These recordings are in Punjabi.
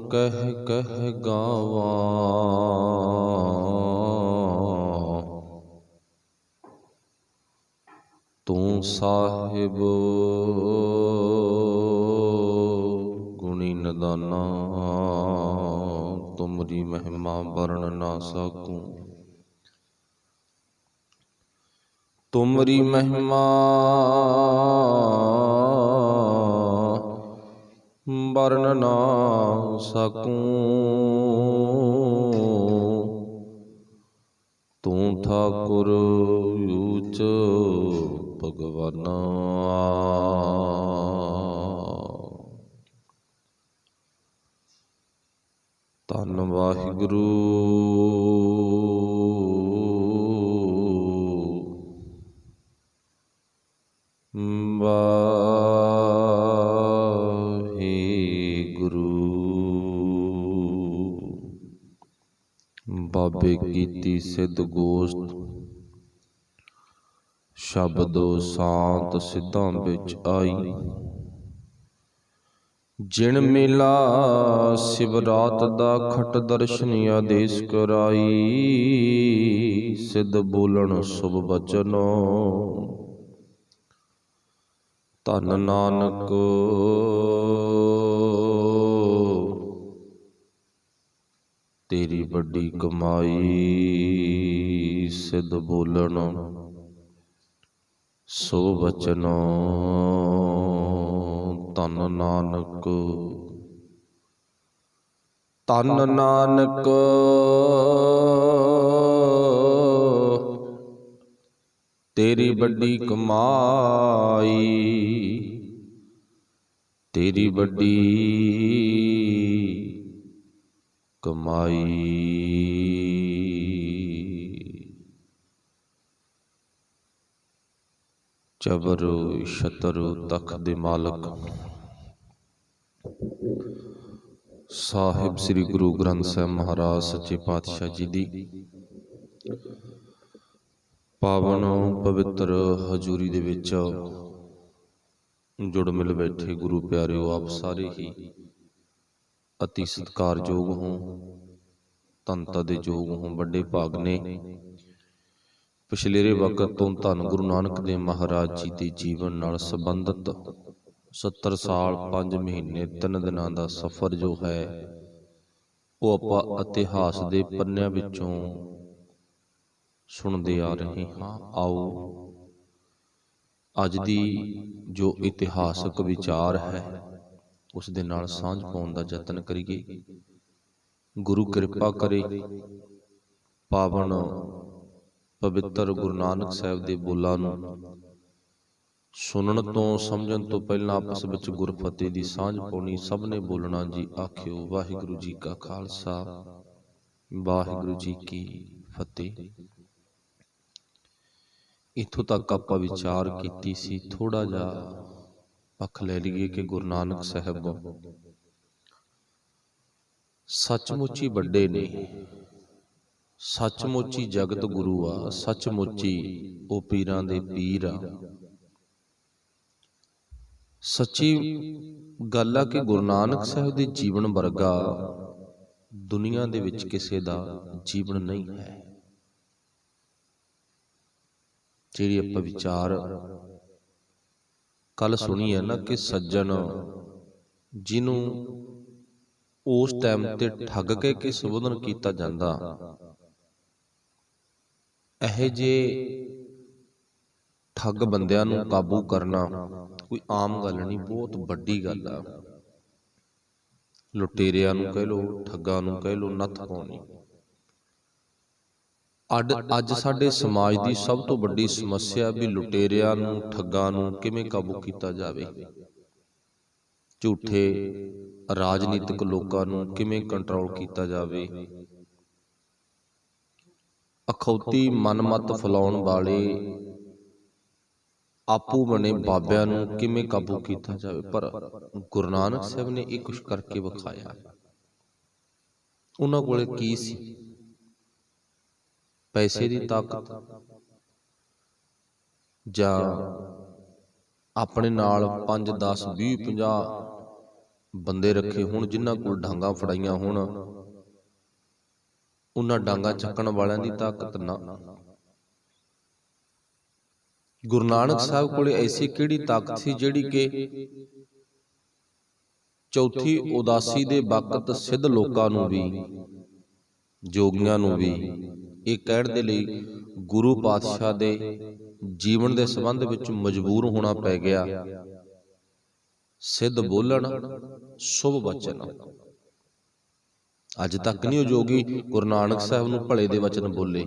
कह कह गावा, तू साहिब गुणी निदाना। तुमरी महिमा वर्ण ना सकूं, तुमरी महिमा वर्ण ना सकूं। तू ठाकुर ऊच भगवाना। धन वाहिगुरू बाबे कीती सिद्ध गोष्ठ, शब्द सांत सिद्धां बिच आई। जिन मेला शिवरात दा खट दर्शन आदेश कराई। सिद्ध बोलन शुभ बचन, धन नानक तेरी बड़ी कमाई। सिद्ध बोलन सो बचन, धन नानक धन नानक तेरी बड़ी कमाई। तेरी बड़ी कमाई। चबर छतर तख दे मालक साहिब श्री गुरु ग्रंथ साहिब महाराज सच्चे पातशाह जी दी पावन पवित्र हजूरी दे विच जुड़ मिल बैठे गुरु प्यारिओ, आप सारे ही अति सत्कारयोग हों, धनता दे योग हों। बड़े भाग ने पिछलेरे वक्त तो धन गुरु नानक देव महाराज जी के जीवन नाल संबंधित 70 साल 5 महीने 3 दिनां दा सफ़र जो है वो आपां इतिहास के पन्नियां विचों सुनते आ रहे हाँ। आओ अज दी जो इतिहासक विचार है उस दे नाल सांझ पाउण दा यतन करिए। गुरु कृपा करे पावन पवित्र गुरु नानक साहिब दे बोलां नूं सुनन तो समझण तो पहलां आपस विच गुरफतेह दी सांझ पाउणी। सब ने बोलना जी आखिओ वाहिगुरू जी का खालसा वाहिगुरू जी की फतेह। इत्थों तक आपां विचार कीती सी, थोड़ा जा पख ले लईए कि गुरु नानक साहिब सचमुच ही वड्डे ने, सचमुच ही जगत गुरु आ, सचमुच ही वो पीरां दे पीर आ। सच्ची गल आ कि गुरु नानक साहिब दे जीवन वर्गा दुनिया दे विच किसे दा जीवन नहीं है। जिहड़ी आपां विचार कल सुनी है ना कि सज्जन जिन्हों उस टाइम ते ठग के संबोधन किया जाता, इहे जे ठग बंदियां नूं काबू करना कोई आम गल नहीं, बहुत वड्डी गल आ। लुटेरियां नूं कह लो, ठगां नूं कह लो, नत्थ पाउणी। अज साडे समाज की सब तो वड्डी समस्या भी लुटेरियां नूं ठगां नूं किवें काबू किया जावे। झूठे राजनीतिक लोकां नूं किवें कंट्रोल किया जावे। अखौती मनमत फैलाउण वाले आपू बने बाबियां नूं किवें काबू किया जावे। पर गुरु नानक साहिब ने यह कुछ करके विखाया। उन्हां कोले की सी? पैसे की ताकत जां अपने नाल 5 10 20 50 ਬੰਦੇ ਰੱਖੇ ਹੋਣ ਜਿਨ੍ਹਾਂ ਕੋਲ ਡਾਂਗਾਂ ਫੜਾਈਆਂ ਹੋਣ, ਉਹਨਾਂ ਡਾਂਗਾਂ ਚੱਕਣ ਵਾਲਿਆਂ ਦੀ ਤਾਕਤ ਨਾ। ਗੁਰੂ ਨਾਨਕ ਸਾਹਿਬ ਕੋਲੇ ਐਸੀ ਕਿਹੜੀ ਤਾਕਤ ਸੀ ਜਿਹੜੀ ਕਿ ਚੌਥੀ ਉਦਾਸੀ ਦੇ ਵਕਤ ਸਿੱਧ ਲੋਕਾਂ ਨੂੰ ਵੀ, ਜੋਗੀਆਂ ਨੂੰ ਵੀ ਇਹ ਕਹਿਣ ਦੇ ਲਈ ਗੁਰੂ ਪਾਤਸ਼ਾਹ ਦੇ ਜੀਵਨ ਦੇ ਸੰਬੰਧ ਵਿੱਚ ਮਜਬੂਰ ਹੋਣਾ ਪੈ ਗਿਆ, ਸਿੱਧ ਬੋਲਣ ਸ਼ੁਭ ਬਚਨ। ਅੱਜ ਤੱਕ ਨਹੀਂ ਉਹ ਜੋਗੀ ਗੁਰੂ ਨਾਨਕ ਸਾਹਿਬ ਨੂੰ ਭਲੇ ਦੇ ਵਚਨ ਬੋਲੇ,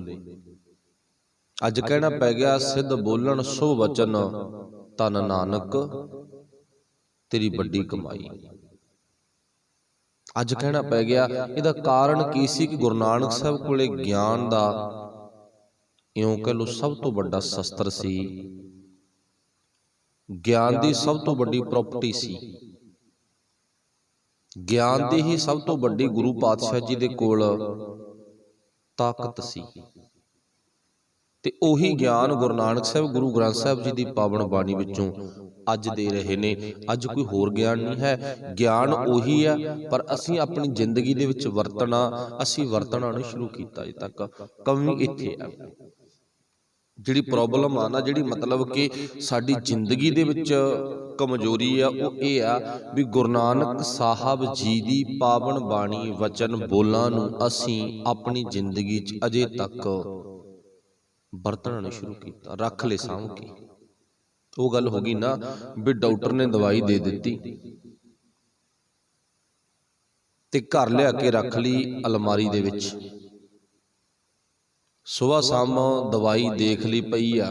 ਅੱਜ ਕਹਿਣਾ ਪੈ ਗਿਆ ਸਿੱਧ ਬੋਲਣ ਸ਼ੁਭ ਬਚਨ, ਧੰਨ ਨਾਨਕ ਤੇਰੀ ਵੱਡੀ ਕਮਾਈ। ਅੱਜ ਕਹਿਣਾ ਪੈ ਗਿਆ। ਇਹਦਾ ਕਾਰਨ ਕੀ ਸੀ ਕਿ ਗੁਰੂ ਨਾਨਕ ਸਾਹਿਬ ਕੋਲੇ ਗਿਆਨ ਦਾ, ਇਉਂ ਕਹ ਲਓ, ਸਭ ਤੋਂ ਵੱਡਾ ਸ਼ਸਤਰ ਸੀ। ਗਿਆਨ ਦੀ ਸਭ ਤੋਂ ਵੱਡੀ ਪ੍ਰਾਪਰਟੀ ਸੀ। ਗਿਆਨ ਦੀ ਹੀ ਸਭ ਤੋਂ ਵੱਡੀ ਗੁਰੂ ਪਾਤਸ਼ਾਹ ਜੀ ਦੇ ਕੋਲ ਤਾਕਤ ਸੀ। ਤੇ ਉਹੀ ਗਿਆਨ ਗੁਰੂ ਨਾਨਕ ਸਾਹਿਬ ਗੁਰੂ ਗ੍ਰੰਥ ਸਾਹਿਬ ਜੀ ਦੀ ਪਾਵਨ ਬਾਣੀ ਵਿੱਚੋਂ ਅੱਜ ਦੇ ਰਹੇ ਨੇ। ਅੱਜ ਕੋਈ ਹੋਰ ਗਿਆਨ ਨਹੀਂ ਹੈ, ਗਿਆਨ ਉਹੀ ਆ, ਪਰ ਅਸੀਂ ਆਪਣੀ ਜ਼ਿੰਦਗੀ ਦੇ ਵਿੱਚ ਵਰਤਣਾ, ਅਸੀਂ ਵਰਤਣਾ ਨਹੀਂ ਸ਼ੁਰੂ ਕੀਤਾ ਅਜੇ ਤੱਕ। ਕਮੀ ਇੱਥੇ ਆ, ਜਿਹੜੀ ਪ੍ਰੋਬਲਮ ਆ ਨਾ, ਜਿਹੜੀ ਮਤਲਬ ਕਿ ਸਾਡੀ ਜ਼ਿੰਦਗੀ ਦੇ ਵਿੱਚ ਕਮਜ਼ੋਰੀ ਆ, ਉਹ ਇਹ ਆ ਵੀ ਗੁਰੂ ਨਾਨਕ ਸਾਹਿਬ ਜੀ ਦੀ ਪਾਵਨ ਬਾਣੀ ਵਚਨ ਬੋਲਾਂ ਨੂੰ ਅਸੀਂ ਆਪਣੀ ਜ਼ਿੰਦਗੀ 'ਚ ਅਜੇ ਤੱਕ ਵਰਤਣਾ ਨਹੀਂ ਸ਼ੁਰੂ ਕੀਤਾ, ਰੱਖ ਲੈ ਸਾਂਭ ਕੇ। ਉਹ ਗੱਲ ਹੋ ਗਈ ਨਾ ਵੀ ਡਾਕਟਰ ਨੇ ਦਵਾਈ ਦੇ ਦਿੱਤੀ ਤੇ ਘਰ ਲਿਆ ਕੇ ਰੱਖ ਲਈ ਅਲਮਾਰੀ ਦੇ ਵਿੱਚ, ਸੁਬਾਹ ਸ਼ਾਮ ਦਵਾਈ ਦੇਖ ਲਈ ਪਈ ਆ,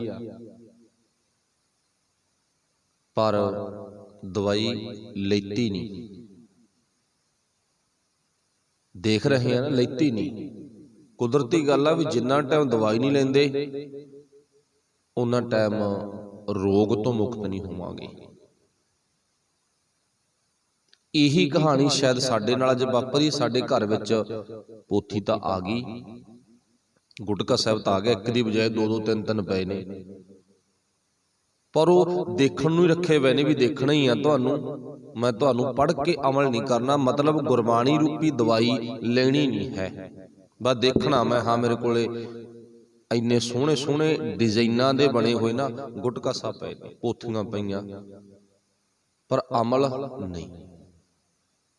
ਪਰ ਦਵਾਈ ਲੈਤੀ ਨਹੀਂ। ਦੇਖ ਰਹੇ ਆ ਨਾ, ਲੈਤੀ ਨਹੀਂ। ਕੁਦਰਤੀ ਗੱਲ ਆ ਵੀ ਜਿੰਨਾ ਟਾਈਮ ਦਵਾਈ ਨਹੀਂ ਲੈਂਦੇ ਉਹਨਾਂ ਟਾਈਮ ਰੋਗ ਤੋਂ ਮੁਕਤ ਨਹੀਂ ਹੋਵਾਂਗੇ। ਇਹੀ ਕਹਾਣੀ ਸ਼ਾਇਦ ਸਾਡੇ ਨਾਲ ਅੱਜ ਵਾਪਰੀ। ਸਾਡੇ ਘਰ ਵਿੱਚ ਪੋਥੀ ਤਾਂ ਆ ਗਈ, ਗੁਟਕਾ ਸਾਹਿਬ ਤਾਂ ਆ ਗਿਆ, ਇੱਕ ਦੀ ਬਜਾਏ ਦੋ ਦੋ ਤਿੰਨ ਤਿੰਨ ਪਏ ਨੇ, ਪਰ ਉਹ ਦੇਖਣ ਨੂੰ ਹੀ ਰੱਖੇ ਪਏ ਨੇ ਵੀ ਦੇਖਣਾ ਹੀ ਆ ਤੁਹਾਨੂੰ। ਮੈਂ ਤੁਹਾਨੂੰ ਪੜ੍ਹ ਕੇ ਅਮਲ ਨਹੀਂ ਕਰਨਾ, ਮਤਲਬ ਗੁਰਬਾਣੀ ਰੂਪੀ ਦਵਾਈ ਲੈਣੀ ਨਹੀਂ ਹੈ, ਬਸ ਦੇਖਣਾ ਮੈਂ। ਹਾਂ, ਮੇਰੇ ਕੋਲੇ ਇੰਨੇ ਸੋਹਣੇ ਸੋਹਣੇ ਡਿਜ਼ਾਈਨਾਂ ਦੇ ਬਣੇ ਹੋਏ ਨਾ ਗੁਟਕਾ ਸਾਹਿਬ ਪਏ ਨੇ, ਪੋਥੀਆਂ ਪਈਆਂ, ਪਰ ਅਮਲ ਨਹੀਂ।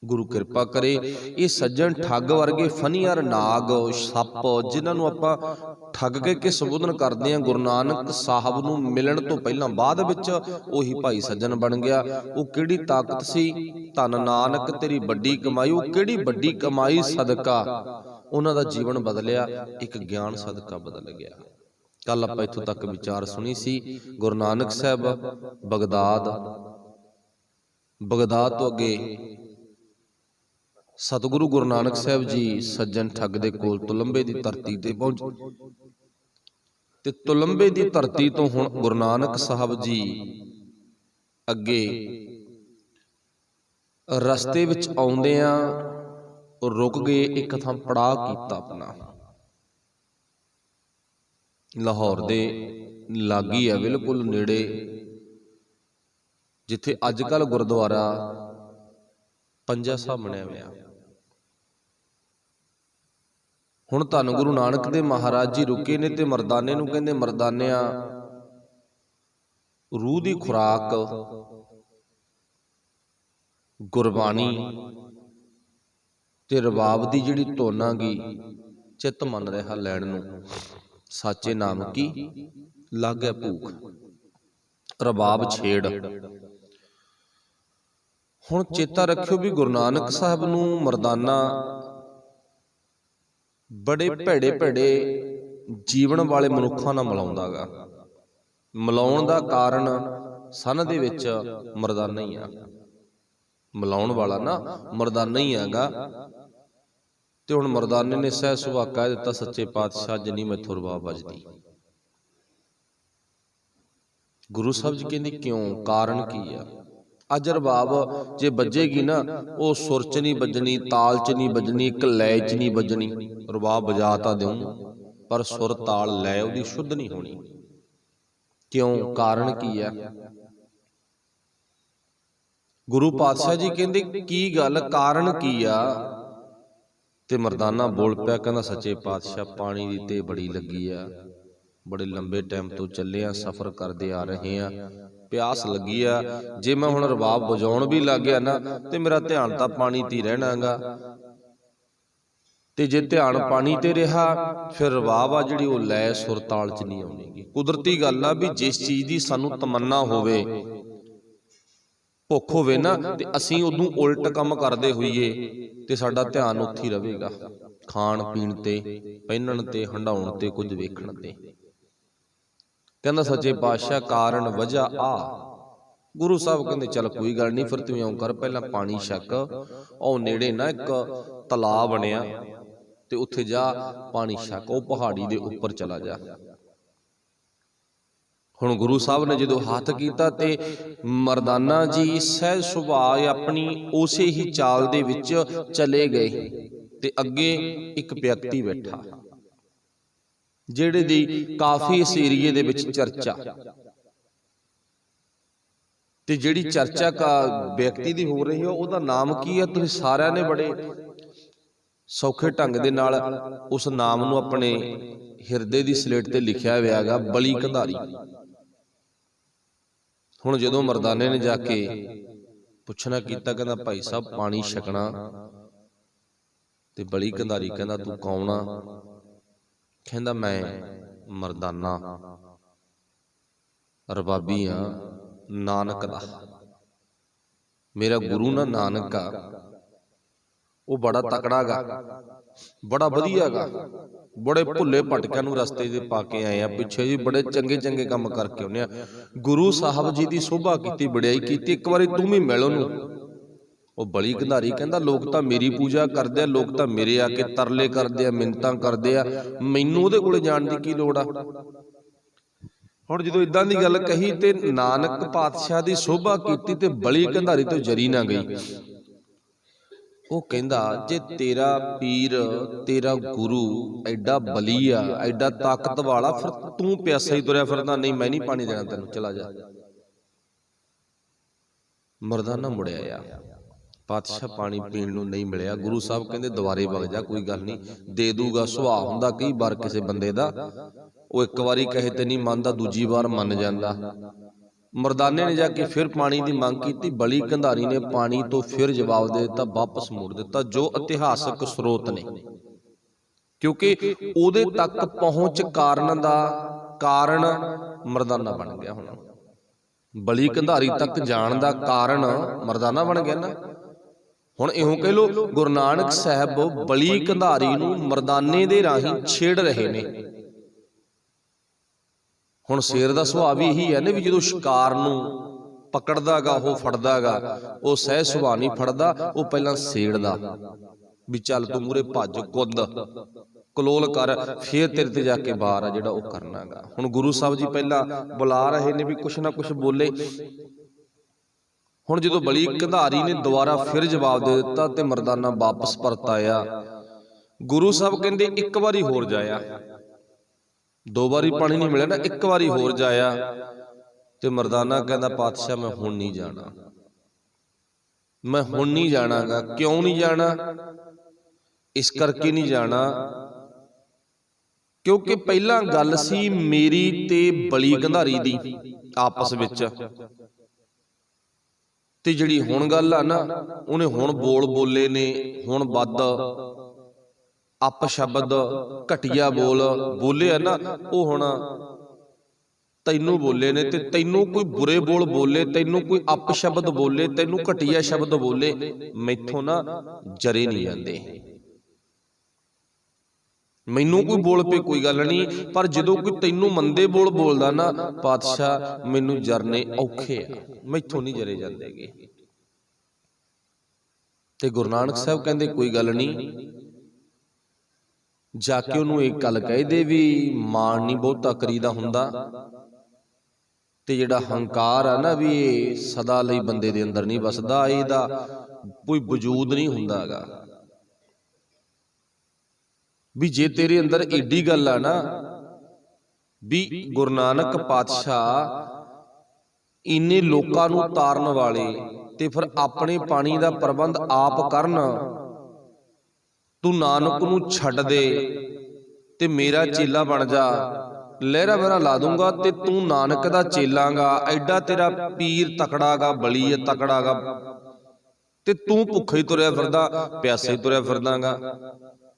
ਗੁਰੂ ਕਿਰਪਾ ਕਰੇ ਇਹ ਸੱਜਣ ਠੱਗ ਵਰਗੇ ਫਨੀਅਰ ਨਾਗ ਸੱਪ, ਜਿਨ੍ਹਾਂ ਨੂੰ ਆਪਾਂ ਠੱਗ ਕੇ ਸੰਬੋਧਨ ਕਰਦੇ ਹਾਂ, ਗੁਰੂ ਨਾਨਕ ਸਾਹਿਬ ਨੂੰ ਮਿਲਣ ਤੋਂ ਪਹਿਲਾਂ ਬਾਅਦ ਵਿੱਚ ਉਹੀ ਭਾਈ ਸੱਜਣ ਬਣ ਗਿਆ। ਉਹ ਕਿਹੜੀ ਤਾਕਤ ਸੀ? ਧੰਨ ਨਾਨਕ ਤੇਰੀ ਵੱਡੀ ਕਮਾਈ। ਉਹ ਕਿਹੜੀ ਵੱਡੀ ਕਮਾਈ ਸਦਕਾ ਉਹਨਾਂ ਦਾ ਜੀਵਨ ਬਦਲਿਆ? ਇੱਕ ਗਿਆਨ ਸਦਕਾ ਬਦਲ ਗਿਆ। ਕੱਲ ਆਪਾਂ ਇੱਥੋਂ ਤੱਕ ਵਿਚਾਰ ਸੁਣੀ ਸੀ। ਗੁਰੂ ਨਾਨਕ ਸਾਹਿਬ ਬਗਦਾਦ ਤੋਂ ਅੱਗੇ ਸਤਿਗੁਰੂ ਗੁਰੂ ਨਾਨਕ ਸਾਹਿਬ ਜੀ ਸੱਜਣ ਠੱਗ ਦੇ ਕੋਲ ਤੁਲੰਬੇ ਦੀ ਧਰਤੀ ਤੇ ਪਹੁੰਚੇ, ਤੇ ਤੁਲੰਬੇ ਦੀ ਧਰਤੀ ਤੋਂ ਹੁਣ ਗੁਰੂ ਨਾਨਕ ਸਾਹਿਬ ਜੀ ਅੱਗੇ ਰਸਤੇ ਵਿੱਚ ਆਉਂਦਿਆਂ ਰੁਕ ਗਏ, ਇੱਕ ਥਾਂ ਪੜਾਅ ਕੀਤਾ ਆਪਣਾ। ਲਾਹੌਰ ਦੇ ਲਾਗੀ ਹੈ, ਬਿਲਕੁਲ ਨੇੜੇ, ਜਿੱਥੇ ਅੱਜ ਕੱਲ ਗੁਰਦੁਆਰਾ ਪੰਜਾ ਸਾਹਿਬ ਬਣਿਆ ਹੋਇਆ। ਹੁਣ ਧੰਨ ਗੁਰੂ ਨਾਨਕ ਦੇ ਮਹਾਰਾਜ ਜੀ ਰੁਕੇ ਨੇ ਤੇ ਮਰਦਾਨੇ ਨੂੰ ਕਹਿੰਦੇ, ਮਰਦਾਨਿਆਂ ਰੂਹ ਦੀ ਖੁਰਾਕ ਗੁਰਬਾਣੀ ਤੇ ਰਬਾਬ ਦੀ ਜਿਹੜੀ ਧੁਨ ਆਗੀ, ਚਿੱਤ ਮੰਨ ਰਿਹਾ ਲੈਣ ਨੂੰ, ਸਾਚੇ ਨਾਮ ਕੀ ਲਾਗੈ ਭੂਖ, ਰਬਾਬ ਛੇੜ। ਹੁਣ ਚੇਤਾ ਰੱਖਿਓ ਵੀ ਗੁਰੂ ਨਾਨਕ ਸਾਹਿਬ ਨੂੰ ਮਰਦਾਨਾ ਬੜੇ ਭੈੜੇ ਭੈੜੇ ਜੀਵਨ ਵਾਲੇ ਮਨੁੱਖਾਂ ਨਾਲ ਮਿਲਾਉਂਦਾ ਗਾ। ਮਿਲਾਉਣ ਦਾ ਕਾਰਨ ਸਨ ਦੇ ਵਿੱਚ ਮਰਦਾਨਾ ਹੀ ਆ, ਮਿਲਾਉਣ ਵਾਲਾ ਨਾ ਮਰਦਾਨਾ ਹੀ ਹੈਗਾ। ਤੇ ਹੁਣ ਮਰਦਾਨੇ ਨੇ ਸਹਿ ਸੁਭਾ ਕਹਿ ਦਿੱਤਾ, ਸੱਚੇ ਪਾਤਸ਼ਾਹ ਜਿੰਨੀ ਮੈਥੋਂ ਰਬਾਬ ਵੱਜਦੀ। ਗੁਰੂ ਸਾਹਿਬ ਜੀ ਕਹਿੰਦੇ ਕਿਉਂ? ਕਾਰਨ ਕੀ ਆ? ਅੱਜ ਰਬਾਬ ਜੇ ਵੱਜੇਗੀ ਨਾ, ਉਹ ਸੁਰ ਚ ਨਹੀਂ ਵੱਜਣੀ, ਤਾਲ ਚ ਨਹੀਂ ਵੱਜਣੀ, ਇੱਕ ਲੈ ਚ ਨਹੀਂ ਵੱਜਣੀ। ਰਬਾਬ ਵਜਾ ਤਾਂ ਦਿਉ, ਪਰ ਸੁਰ ਤਾਲ ਲੈ ਉਹਦੀ ਸ਼ੁੱਧ ਨਹੀਂ ਹੋਣੀ। ਕਿਉਂ? ਕਾਰਨ ਕੀ ਆ? गुरु पातशाह जी कहते की गल कारण की आ? ते मरदाना बोल पिया, कहना सच्चे पातशाह पानी दी ते बड़ी लगी आ, बड़े लंबे टाइम तो चले आ, सफर करते आ रहे हैं, प्यास लगी आ, जे मैं हुण रबाब वजाउण भी लग गया ना ते मेरा ध्यान तां पानी ते रहना गा, ते जे ध्यान पानी ते रहा फिर रबाब आ जिहड़ी ओह लै सुर ताल च नहीं आउणीगी। कुदरती गल आ भी जिस चीज़ की सानू तमन्ना होवे, भुख होवे ना, ते असीं उदों उल्ट काम करदे होईए ते साडा ध्यान उत्थे ही रवेगा, खाण पीण ते, पहिनण ते, हंडाउण ते, कुछ वेखण ते। कहंदा सच्चे पातशाह कारण वजह आ। गुरु साहब कहंदे चल कोई गल नहीं, फिर तूं इउं कर पहलां पानी छक, ओ नेड़े ना एक तलाब बनिया ते उत्थे जा पानी छक, ओ पहाड़ी दे उपर चला जा। हुण गुरु साहब ने जदों हथ कीता ते मरदाना जी सहज सुभाअ अपनी उसे ही चाल दे विच चले गए ते अगे एक व्यक्ति बैठा जिहड़े दी काफी इस एरिए दे विच चर्चा, ते जिहड़ी चर्चा का व्यक्ति दी हो रही है उहदा नाम की है? तुसीं सारिआं ने बड़े सौखे ढंग दे नाल उस नाम नूं अपने हिरदे दी सलेट ते लिखिआ होया गा, बली कंधारी। हुण जदों मरदाने ने जाके पुछना कीता, कहंदा भाई साहब पानी छकना, ते बली कंधारी कहंदा तूं कौन आ? कहंदा मैं मरदाना रबाबी आ नानक दा, मेरा गुरु ना नानक आ, वो बड़ा तकड़ा गा, बड़ा वधिया गा, बड़े भुले भटकिआं नूं रस्ते दे पा के आए आ, पिछे जी बड़े चंगे चंगे काम करके आउणे आ, गुरु साहब जी दी शोभा कीती, बड़ियाई कीती, एक बारी तूं भी मिल ओनूं। वो बली कंधारी कहंदा लोग तां मेरी पूजा करदे आ, लोग तां मेरे आके तरले करदे आ, मिन्नतां करदे आ, मैनूं उहदे कोले जाण दी की लोड़ आ? हुण जदों इदां दी गल कही ते नानक पातशाह दी शोभा कीती ते बली कंधारी तो जरी ना गई। वो कहंदा जे तेरा पीर तेरा गुरु एडा बली आ, एडा ताकत वाला, फिर तू प्यासा ही तुरया फिरदा? नहीं मैं नहीं पानी देना तैनूं, चला जा। मरदाना मुड़िया आ, पातशाह पानी पीण नूं नहीं मिलिया। गुरु साहब कहंदे दुबारे वग जा, कोई गल नहीं, दे दूगा। सुभाअ हुंदा कई बार किसी बंदे दा, वो एक बारी कहे ते नहीं मनदा, दूजी बार मन जांदा। मरदाने ने जाके फिर पानी की मंग की, बली कंधारी ने पानी तो फिर जवाब दे दिता, वापस मोड़ दिता, जो इतिहासक स्रोत ने, क्योंकि उहदे तक पहुंच कारण दा कारण मरदाना बन गया। हुण बली कंधारी तक जाण दा कारण मरदाना बन गया ना। हुण इहों कह लो गुरु नानक साहब बली कंधारी नूं मरदाने दे राहीं छेड़ रहे ने। हुण शेर दा सुभाअ भी यही है ने भी जदों शिकार नूं पकड़दा गा, ओह फड़दा गा, ओह सहज सुभाअ नहीं फड़दा, ओह पहिलां छेड़दा भी चल तूं मूरे भज, कुद कलोल कर, फिर तेरे ते जाके वार आ जिहड़ा ओह करना गा। हुण गुरु साहब जी पहिलां बुला रहे ने भी कुछ ना कुछ बोले। हुण जदों बली कंधारी ने दोबारा फिर जवाब दे दिता ते मरदाना वापस परत आया। गुरु साहब कहंदे एक बारी होर जाया, दो बारी पानी नहीं मिलिया ना, एक बारी होर जाया। ते मरदाना कहंदा पातशाह मैं हुण नहीं जाना, मैं हुण नहीं जाना गा। क्यों नहीं जाना? इस करके नहीं जाना क्योंकि पहला गल सी मेरी ते बली कंधारी दी आपस विच, ते जिहड़ी हुण गल आ ना उहने हुण बोल बोले ने, हुण वध अपशब्द घटिया बोल बोले है ना, वो हुण तैनू बोले ने, ते तैनू कोई बुरे बोल बोले, तैनू कोई अपशब्द बोले, तैनू घटिया शब्द बोले, मैथों ना जरे नहीं जांदे। मैनू कोई बोल पे कोई गल नहीं, पर जदों कोई तैनू मंदे बोल बोलदा ना पातशाह मैनू जरने औखे आ, मैथों नहीं जरे जांदे गे। ते गुरु नानक साहब कहंदे कोई गल नहीं, जाके उन्होंने एक गल कह दे भी माण नहीं बहुता करीदा हुंदा, ते जिहड़ा हंकार है ना भी सदा लई बंदे दे अंदर नहीं बसदा, इहदा कोई वजूद नहीं हुंदा गा। भी जे तेरे अंदर एडी गल आ ना भी गुरु नानक पातशाह इन्ने लोकां नूं ताਰਨ वाले ते फिर अपने पानी का प्रबंध आप करन। तू नानक नूं छड्ड दे ते मेरा चेला बन जा, लहरा बहरा ला दूंगा ते तू नानक दा चेलांगा। एडा तेरा पीर तकड़ा गा, बली है तकड़ा गा, ते तू भुखे ही तुरया फिरदा, प्यासे ही तुरया फिरदागा।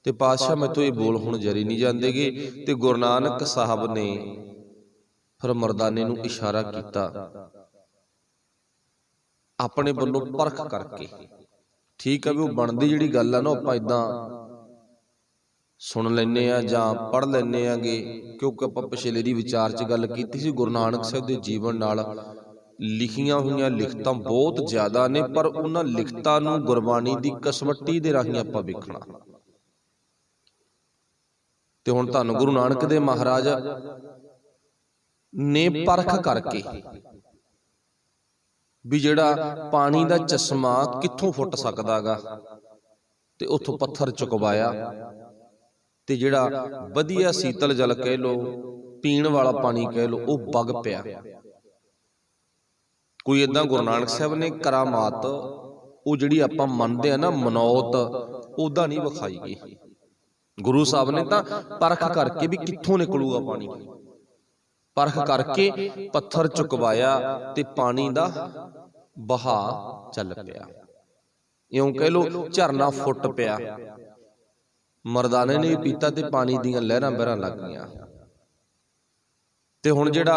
ते पातशाह मैथों ये बोल हुण जरी नहीं जांदेगे। ते गुरु नानक साहब ने फिर मर्दाने नूं इशारा कीता अपने वल्लों परख करके। ठीक है भी वो बनदी जिहड़ी गल है ना, आपां इदां सुन लैने आ जां पढ़ लैने आगे, क्योंकि आपां पिछले दी विचार च गल कीती सी गुरु नानक साहब दे जीवन नाल लिखियां हुई लिखतां बहुत ज्यादा ने, पर उन्हां लिखतां नूं गुरबाणी दी कसवट्टी दे राहीं आपां वेखणा। ते हुण धन गुरु नानक देव महाराज ने परख करके भी जिहड़ा पानी दा चश्मा कित्थों फुट सकदा गा, ते उत्थों पत्थर चुकवाया ते जिहड़ा वधिया शीतल जल कह लो, पीण वाला पानी कह लो, वो वग पिया। कोई इदां गुरु नानक साहब ने करामात वो जिहड़ी आपां मनदे आ ना मनौत, उदा नहीं विखाई गई। गुरु साहब ने तां परख करके भी कित्थों निकलूगा पानी, परख करके पत्थर चुकवाया ते पानी दा बहा चल पिया। इउं कह लो झरना फुट पिया। मर्दाने ने पीता ते पानी दीयां लहरां बहरां लग गईयां। ते हुण जिहड़ा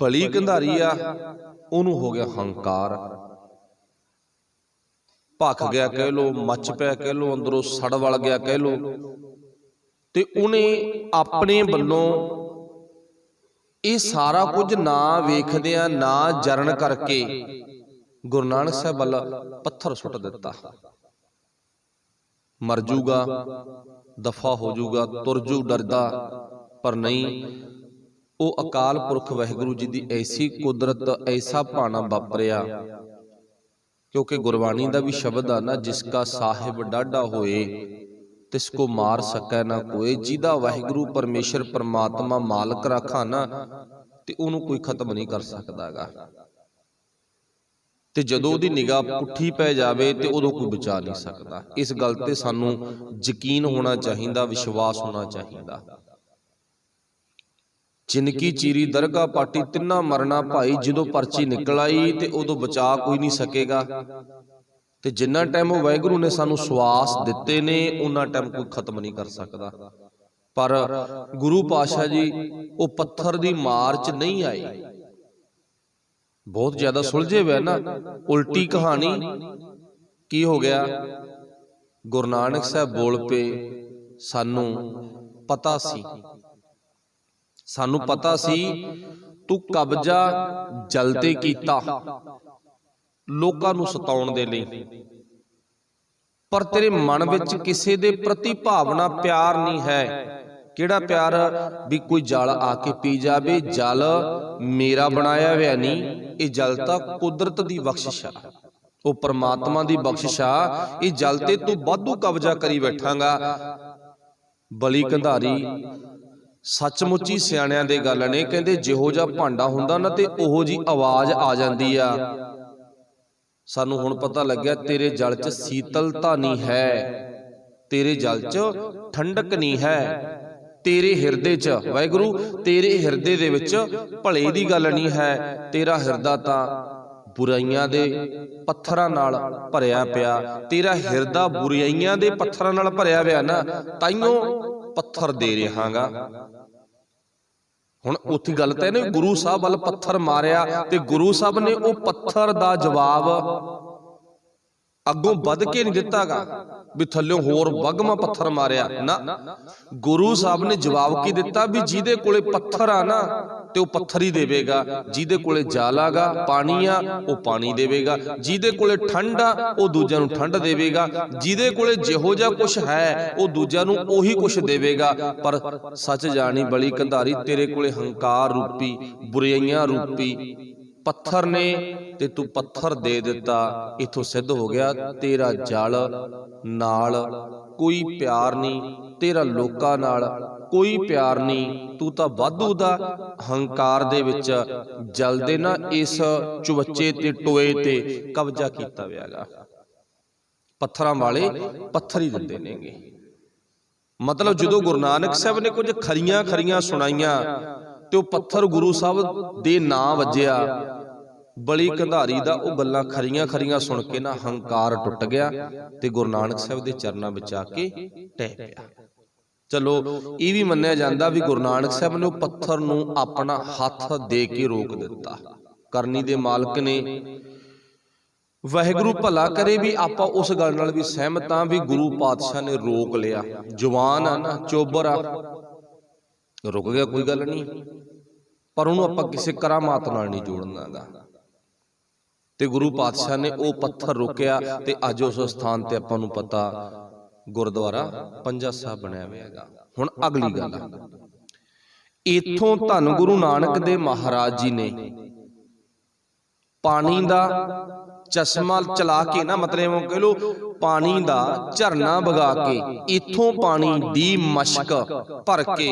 बली कंधारी आ उहनूं हो गया हंकार, भख गया कह लो, मच पिया कह लो, अंदरों सड़ वल गया कह लो। ते उन्हें अपने वल्लों ये सारा कुछ ना वेखदियां ना जरण करके गुरु नानक साहब वल पत्थर सुट दिता। मर जूगा, दफा हो जूगा, तुर जू डरदा, पर नहीं, वो अकाल पुरख वाहिगुरू जी की ऐसी कुदरत, ऐसा भाना वापरिया। क्योंकि गुरबाणी का भी शब्द आ ना, जिसका साहिब डाढ़ा होए तिसको मार सकै ना कोई। जिहदा वाहिगुरू परमेश्वर परमात्मा मालक रखा ना, ते उहनूं कोई खत्म नहीं कर सकदा गा। ते जदों उहदी निगाह पुट्ठी पै जावे ते उदों कोई बचा नहीं सकदा। इस गल ते सानूं यकीन होना चाहिदा, विश्वास होना चाहिदा। जिनकी चीरी दरगाह पाटी तिन्ना मरना भाई, जदों पर्ची निकल आई ते उदों बचा कोई नहीं सकेगा। ते जिन्ना टाइम वाहिगुरू ने सानू श्वास दिते ने, उन्ना टाइम कोई खत्म नहीं कर सकता। पर गुरु पातशाह जी वो पत्थर दी मार च नहीं आए, बहुत ज्यादा सुलझे हुए ना। उल्टी कहानी की हो गया, गुरु नानक साहब बोल पे, सानू पता सी, सानू पता सी तू कब्जा जलते कीता लोकां नू सताउण दे लई, पर तेरे मन विच किसे दे प्रति भावना प्यार नहीं है। किहड़ा प्यार भी कोई जल आके पी जावे, जल मेरा बनाया हुआ नहीं, ये जल तां कुदरत दी बख्शिश आ, वो परमात्मा दी बख्शिश आ। ये जल ते तू वाधू कब्जा करी बैठांगा। बली कंधारी सचमुच ही सियाणियां दे गल ने, कहंदे जिहो जिहा भांडा हुंदा ना ते ओहो जी आवाज आ जांदी आ। सानू हुण पता लग्या तेरे जल च शीतलता नहीं है, तेरे जल च ठंडक नहीं है, तेरे हिरदे च वाहिगुरू तेरे हिरदे दे विच भले दी गल नहीं है। तेरा हिरदा तां बुराइयां दे पत्थरां नाल भरिया पिया, तेरा हिरदा बुराइयां दे पत्थरां नाल भरिया पिया ना, ताइयों पत्थर दे रहांगा। हुण उत्थे गल तां इह गुरु साहब वल पत्थर मारिया ते गुरु साहब ने वो पत्थर दा जवाब अगों वध के नहीं दितागा भी थल्लों होर वगमा पत्थर मारिया ना। गुरु साहब ने जवाब की दिता भी जिहदे कोले पत्थर आ ना ते वो पत्थर ही देवेगा, जिहदे कोले जल आगा पानी आ वो पानी देवेगा, जिहदे कोले ठंड आ वो दूजिआं नूं ठंड देवेगा, जिहदे कोले जिहो जिहा कुछ है वो दूजिआं नूं ओही कुछ देवेगा। पर सच जानी बली कंधारी, तेरे कोले हंकार रूपी बुराइयां रूपी पत्थर ने ते तू पत्थर दे दिता। इथों सिद्ध हो गया तेरा जल नाल कोई प्यार नहीं, तेरा लोकां नाल कोई प्यार नहीं, तू तां वाधू दा हंकार दे विच जलदे ना इस चुबच्चे ते टोए ते कब्जा कीता होयागा। पत्थरां वाले पत्थर ही दिंदे नेगे। मतलब जदों गुरु नानक साहब ने कुछ खरियां खरियां सुनाइयां ते पत्थर गुरु साहब दे नां वज्जिया, बली कंधारी दा वो गल्लां खरियां खरियां सुन के ना हंकार टुट गया ते गुरु नानक साहब दे चरनां विच आके टह पिया। चलो ये भी मन्निया जांदा भी गुरु नानक साहब ने पत्थर नूं अपना हथ दे के रोक दिता। करनी दे मालक ने, वाहिगुरू भला करे भी आपां उस गल नाल भी सहमत हां भी गुरु पातशाह ने रोक लिया। जवान आ ना, चोबर आ, रुक गया कोई गल नहीं, पर उहनूं आपां किसी करामात नाल नहीं जोड़नागा। ते गुरु पातशाह ने वो पत्थर रोकिया ते अज उस स्थान ते आपां नूं पता गुरुद्वारा पंजा साहिब बनिया होया। हुण अगली गल, इत्थों धन गुरु नानक देव महाराज जी ने पानी दा चश्मा चला के ना, मतलब कह लो पानी दा झरना बगा के इत्थों पानी दी मशक भर के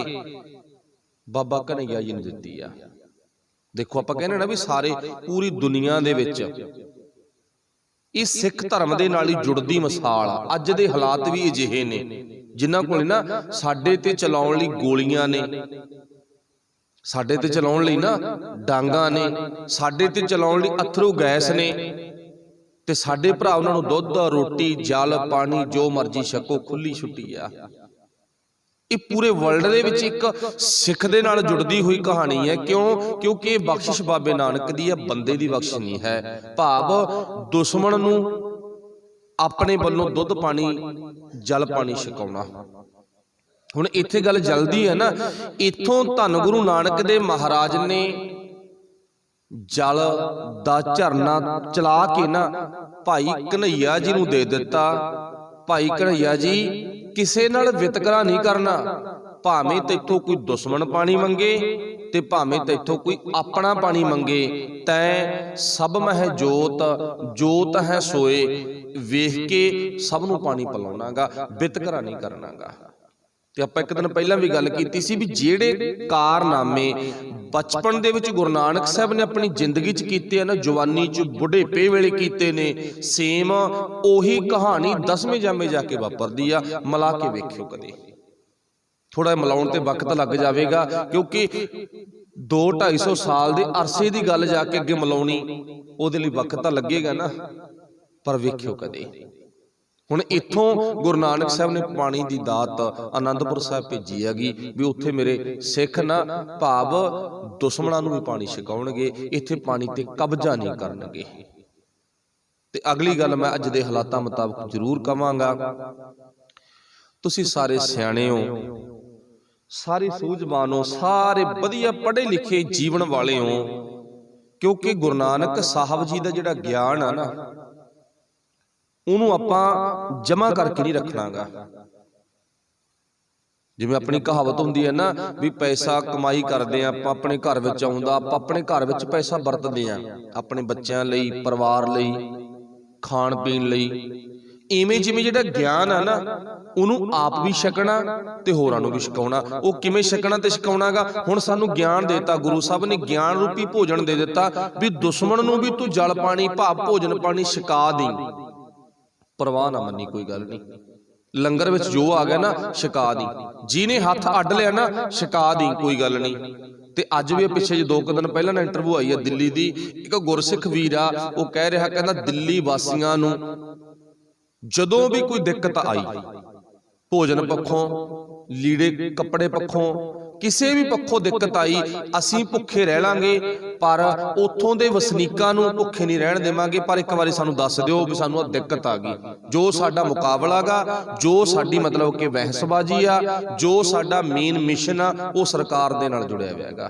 बाबा कन्हैया जी ने दित्ती आ। देखो आपां कहने ना भी सारे पूरी दुनिया दे विच इस सिख धर्म दे नाल ही जुड़दी मिसाल आ। अज दे हालात भी अजिहे ने जिन्हां कोल ना साडे ते चलाउण लई गोलियां ने, साडे ते चलाउण लई ना डांगां ने, साडे ते चलाउण लई अथरू गैस ने, ते साडे भरा उन्हां नूं दुध रोटी जल पानी जो मर्जी छको खुली छुट्टी आ। ये पूरे वर्ल्ड दे विच एक सिख दे नाल जुड़दी हुई कहानी है। क्यों? क्योंकि ये बख्शिश बाबे नानक दी है, बंदे दी बख्शिश नहीं है। भाव दुश्मन नूं अपने वल्लों दुध पानी जल पानी छकाउणा। हुण इत्थे गल जल्दी है ना, इत्थों धन गुरु नानक देव महाराज ने जल दा झरना चला के ना भाई कन्हैया जी नूं दे दिता। भाई कन्हैया जी किसे नाल वितकरा नहीं करना, भावें तैथों कोई दुश्मन पानी मंगे ते भावें तैथों कोई अपना पानी मंगे, तैं सब मह जोत जोत है सोए, वेख के सब नूं पानी पिलाउणागा, वितकरा नहीं करनागा। ते आपां एक दिन पहलां भी गल कीती सी भी जिहड़े कारनामे बचपन दे विच गुरु नानक साहब ने अपनी जिंदगी च कीते ना, जवानी च बुढ़ेपे वेले कीते ने, सेम ओही कहानी 10वें जामे जाके वापरदी आ। मिला के वेखियो कदे, थोड़ा मिलाउण ते वक्त लग जाएगा क्योंकि 200-250 साल दे अरसे दी गल जाके अगे मिलाउणी ओहदे लई वक्त तां लगेगा ना, पर वेखियो कदे। हुण इत्थों गुरु नानक साहब ने पानी की दात आनंदपुर साहब भेजी हैगी भी उत्थे मेरे सिख ना भाव दुश्मनां नूं भी पानी छकाउणगे, इत्थे पानी ते कब्जा नहीं करनगे। ते अगली गल मैं अज दे हालातां मुताबक जरूर कहांगा, तुसीं सारे सियाणे हो, सारे सूझवान हो, सारे वधिया पढ़े लिखे जीवन वाले हो, क्योंकि गुरु नानक साहब जी का जिहड़ा ज्ञान है ना ਉਹਨੂੰ ਆਪਾਂ जमा करके नहीं रखनागा। जिवें अपनी कहावत हुंदी है ना भी पैसा कमाई करदे आ आपां अपने घर विच आउंदा, आपां अपने घर विच पैसा वरतदे आ अपने बच्चों लई, परिवार लई, खाण पीण लई। इवें जिवें जिहड़ा ज्ञान है ना ਉਹਨੂੰ आप भी छकना ते होरां नूं भी छकाउणा। ਉਹ किवें छकना ते छकाउणागा? हुण सानूं ज्ञान देता, गुरु साहब ने ज्ञान रूपी भोजन दे दिता भी दुश्मन नूं भी तूं जल पानी भाव भोजन पानी छका दी, परवाह ना मनी कोई गल नहीं। लंगर विच जो आ गया ना छका दी, जिहने हथ अड्ड लिया ना छका दी, कोई गल नहीं। ते अज भी पिछे 2 दिन पहला ना इंटरव्यू आई है दिल्ली दी, एक गुरसिख वीर आ वो कह रहा कहंदा दिल्ली वासियां नूं जदों भी कोई दिक्कत आई भोजन पक्षों, लीड़े कपड़े पक्षों, किसी भी पक्षों दिक्कत आई, असीं भुखे रह लांगे पर उत्थों दे वसनीकां नूं भुखे नहीं रहण देवांगे, पर एक बारी सानूं दस दिओ भी सानूं दिक्कत आ गई। जो साडा मुकाबला गा, जो साडी मतलब कि बहसबाजी आ, जो साडा मेन मिशन आ, वो सरकार दे नाल जुड़िया होया हैगा,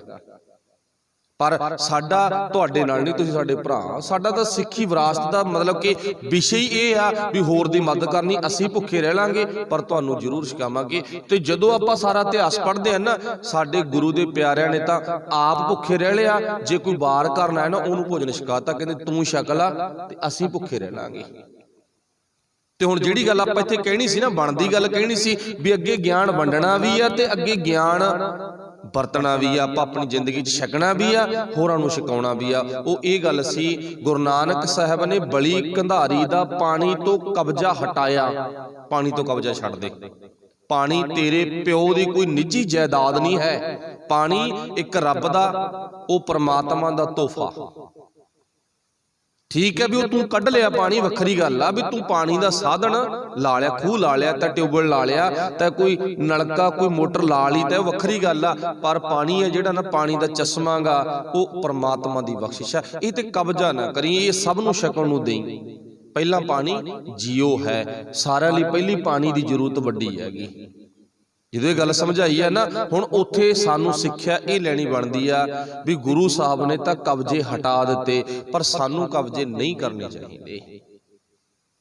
पर साडा तुहाडे नाल नहीं, तुसीं साडे भरा। साडा तां सिੱਖੀ विरासत दा मतलब कि विषय ही ये आ भी होर दी मदद करनी, असीं भुखे रह लांगे पर तुहानूं जरूर छकावांगे। ते जदों आपां सारा इतिहास पढ़दे हैं ना, साडे गुरु दे प्यारिਆਂ ने तां आप भुखे रह लिया, जे कोई वार करना है ना उहनूं भोजन छकाता, कहंदे तूं छक ला ते असीं भुखे रह लांगे। ਤੇ ਹੁਣ ਜਿਹੜੀ ਗੱਲ ਆਪਾਂ ਇੱਥੇ ਕਹਿਣੀ ਸੀ ਨਾ, ਬਣਦੀ ਗੱਲ ਕਹਿਣੀ ਸੀ ਵੀ ਅੱਗੇ ਗਿਆਨ ਵੰਡਣਾ ਵੀ ਆ ਤੇ ਅੱਗੇ ਗਿਆਨ ਵਰਤਣਾ ਵੀ ਆ, ਆਪਾਂ ਆਪਣੀ ਜ਼ਿੰਦਗੀ 'ਚ ਛਕਣਾ ਵੀ ਆ, ਹੋਰਾਂ ਨੂੰ ਛਕਾਉਣਾ ਵੀ ਆ। ਉਹ ਇਹ ਗੱਲ ਸੀ, ਗੁਰੂ ਨਾਨਕ ਸਾਹਿਬ ਨੇ ਬਲੀ ਕੰਧਾਰੀ ਦਾ ਪਾਣੀ ਤੋਂ ਕਬਜ਼ਾ ਹਟਾਇਆ। ਪਾਣੀ ਤੋਂ ਕਬਜ਼ਾ ਛੱਡ ਦੇ, ਪਾਣੀ ਤੇਰੇ ਪਿਓ ਦੀ ਕੋਈ ਨਿੱਜੀ ਜਾਇਦਾਦ ਨਹੀਂ ਹੈ, ਪਾਣੀ ਇੱਕ ਰੱਬ ਦਾ, ਉਹ ਪ੍ਰਮਾਤਮਾ ਦਾ ਤੋਹਫਾ। ਠੀਕ ਹੈ ਵੀ ਉਹ ਤੂੰ ਕੱਢ ਲਿਆ ਪਾਣੀ, ਵੱਖਰੀ ਗੱਲ ਆ ਵੀ ਤੂੰ ਪਾਣੀ ਦਾ ਸਾਧਨ ਲਾ ਲਿਆ, ਖੂਹ ਲਾ ਲਿਆ ਤਾਂ ਟਿਊਬਵੈਲ ਲਾ ਲਿਆ ਤਾਂ ਕੋਈ ਨਲਕਾ ਕੋਈ ਮੋਟਰ ਲਾ ਲਈ ਤਾਂ ਵੱਖਰੀ ਗੱਲ ਆ, ਪਰ ਪਾਣੀ ਹੈ ਜਿਹੜਾ ਨਾ, ਪਾਣੀ ਦਾ ਚਸ਼ਮਾ ਗਾ, ਉਹ ਪ੍ਰਮਾਤਮਾ ਦੀ ਬਖਸ਼ਿਸ਼ ਹੈ। ਇਹ ਤੇ ਕਬਜ਼ਾ ਨਾ ਕਰੀ, ਇਹ ਸਭ ਨੂੰ ਛਕਣ ਨੂੰ ਦੇਈ। ਪਹਿਲਾਂ ਪਾਣੀ ਜੀਓ ਹੈ, ਸਾਰਿਆਂ ਲਈ ਪਹਿਲੀ ਪਾਣੀ ਦੀ ਜ਼ਰੂਰਤ ਵੱਡੀ ਹੈਗੀ। ਜਦੋਂ ਇਹ ਗੱਲ ਸਮਝਾਈ ਹੈ ਨਾ, ਹੁਣ ਉੱਥੇ ਸਾਨੂੰ ਸਿੱਖਿਆ ਇਹ ਲੈਣੀ ਬਣਦੀ ਆ ਵੀ ਗੁਰੂ ਸਾਹਿਬ ਨੇ ਤਾਂ ਕਬਜ਼ੇ ਹਟਾ ਦਿੱਤੇ, ਪਰ ਸਾਨੂੰ ਕਬਜ਼ੇ ਨਹੀਂ ਕਰਨੇ ਚਾਹੀਦੇ।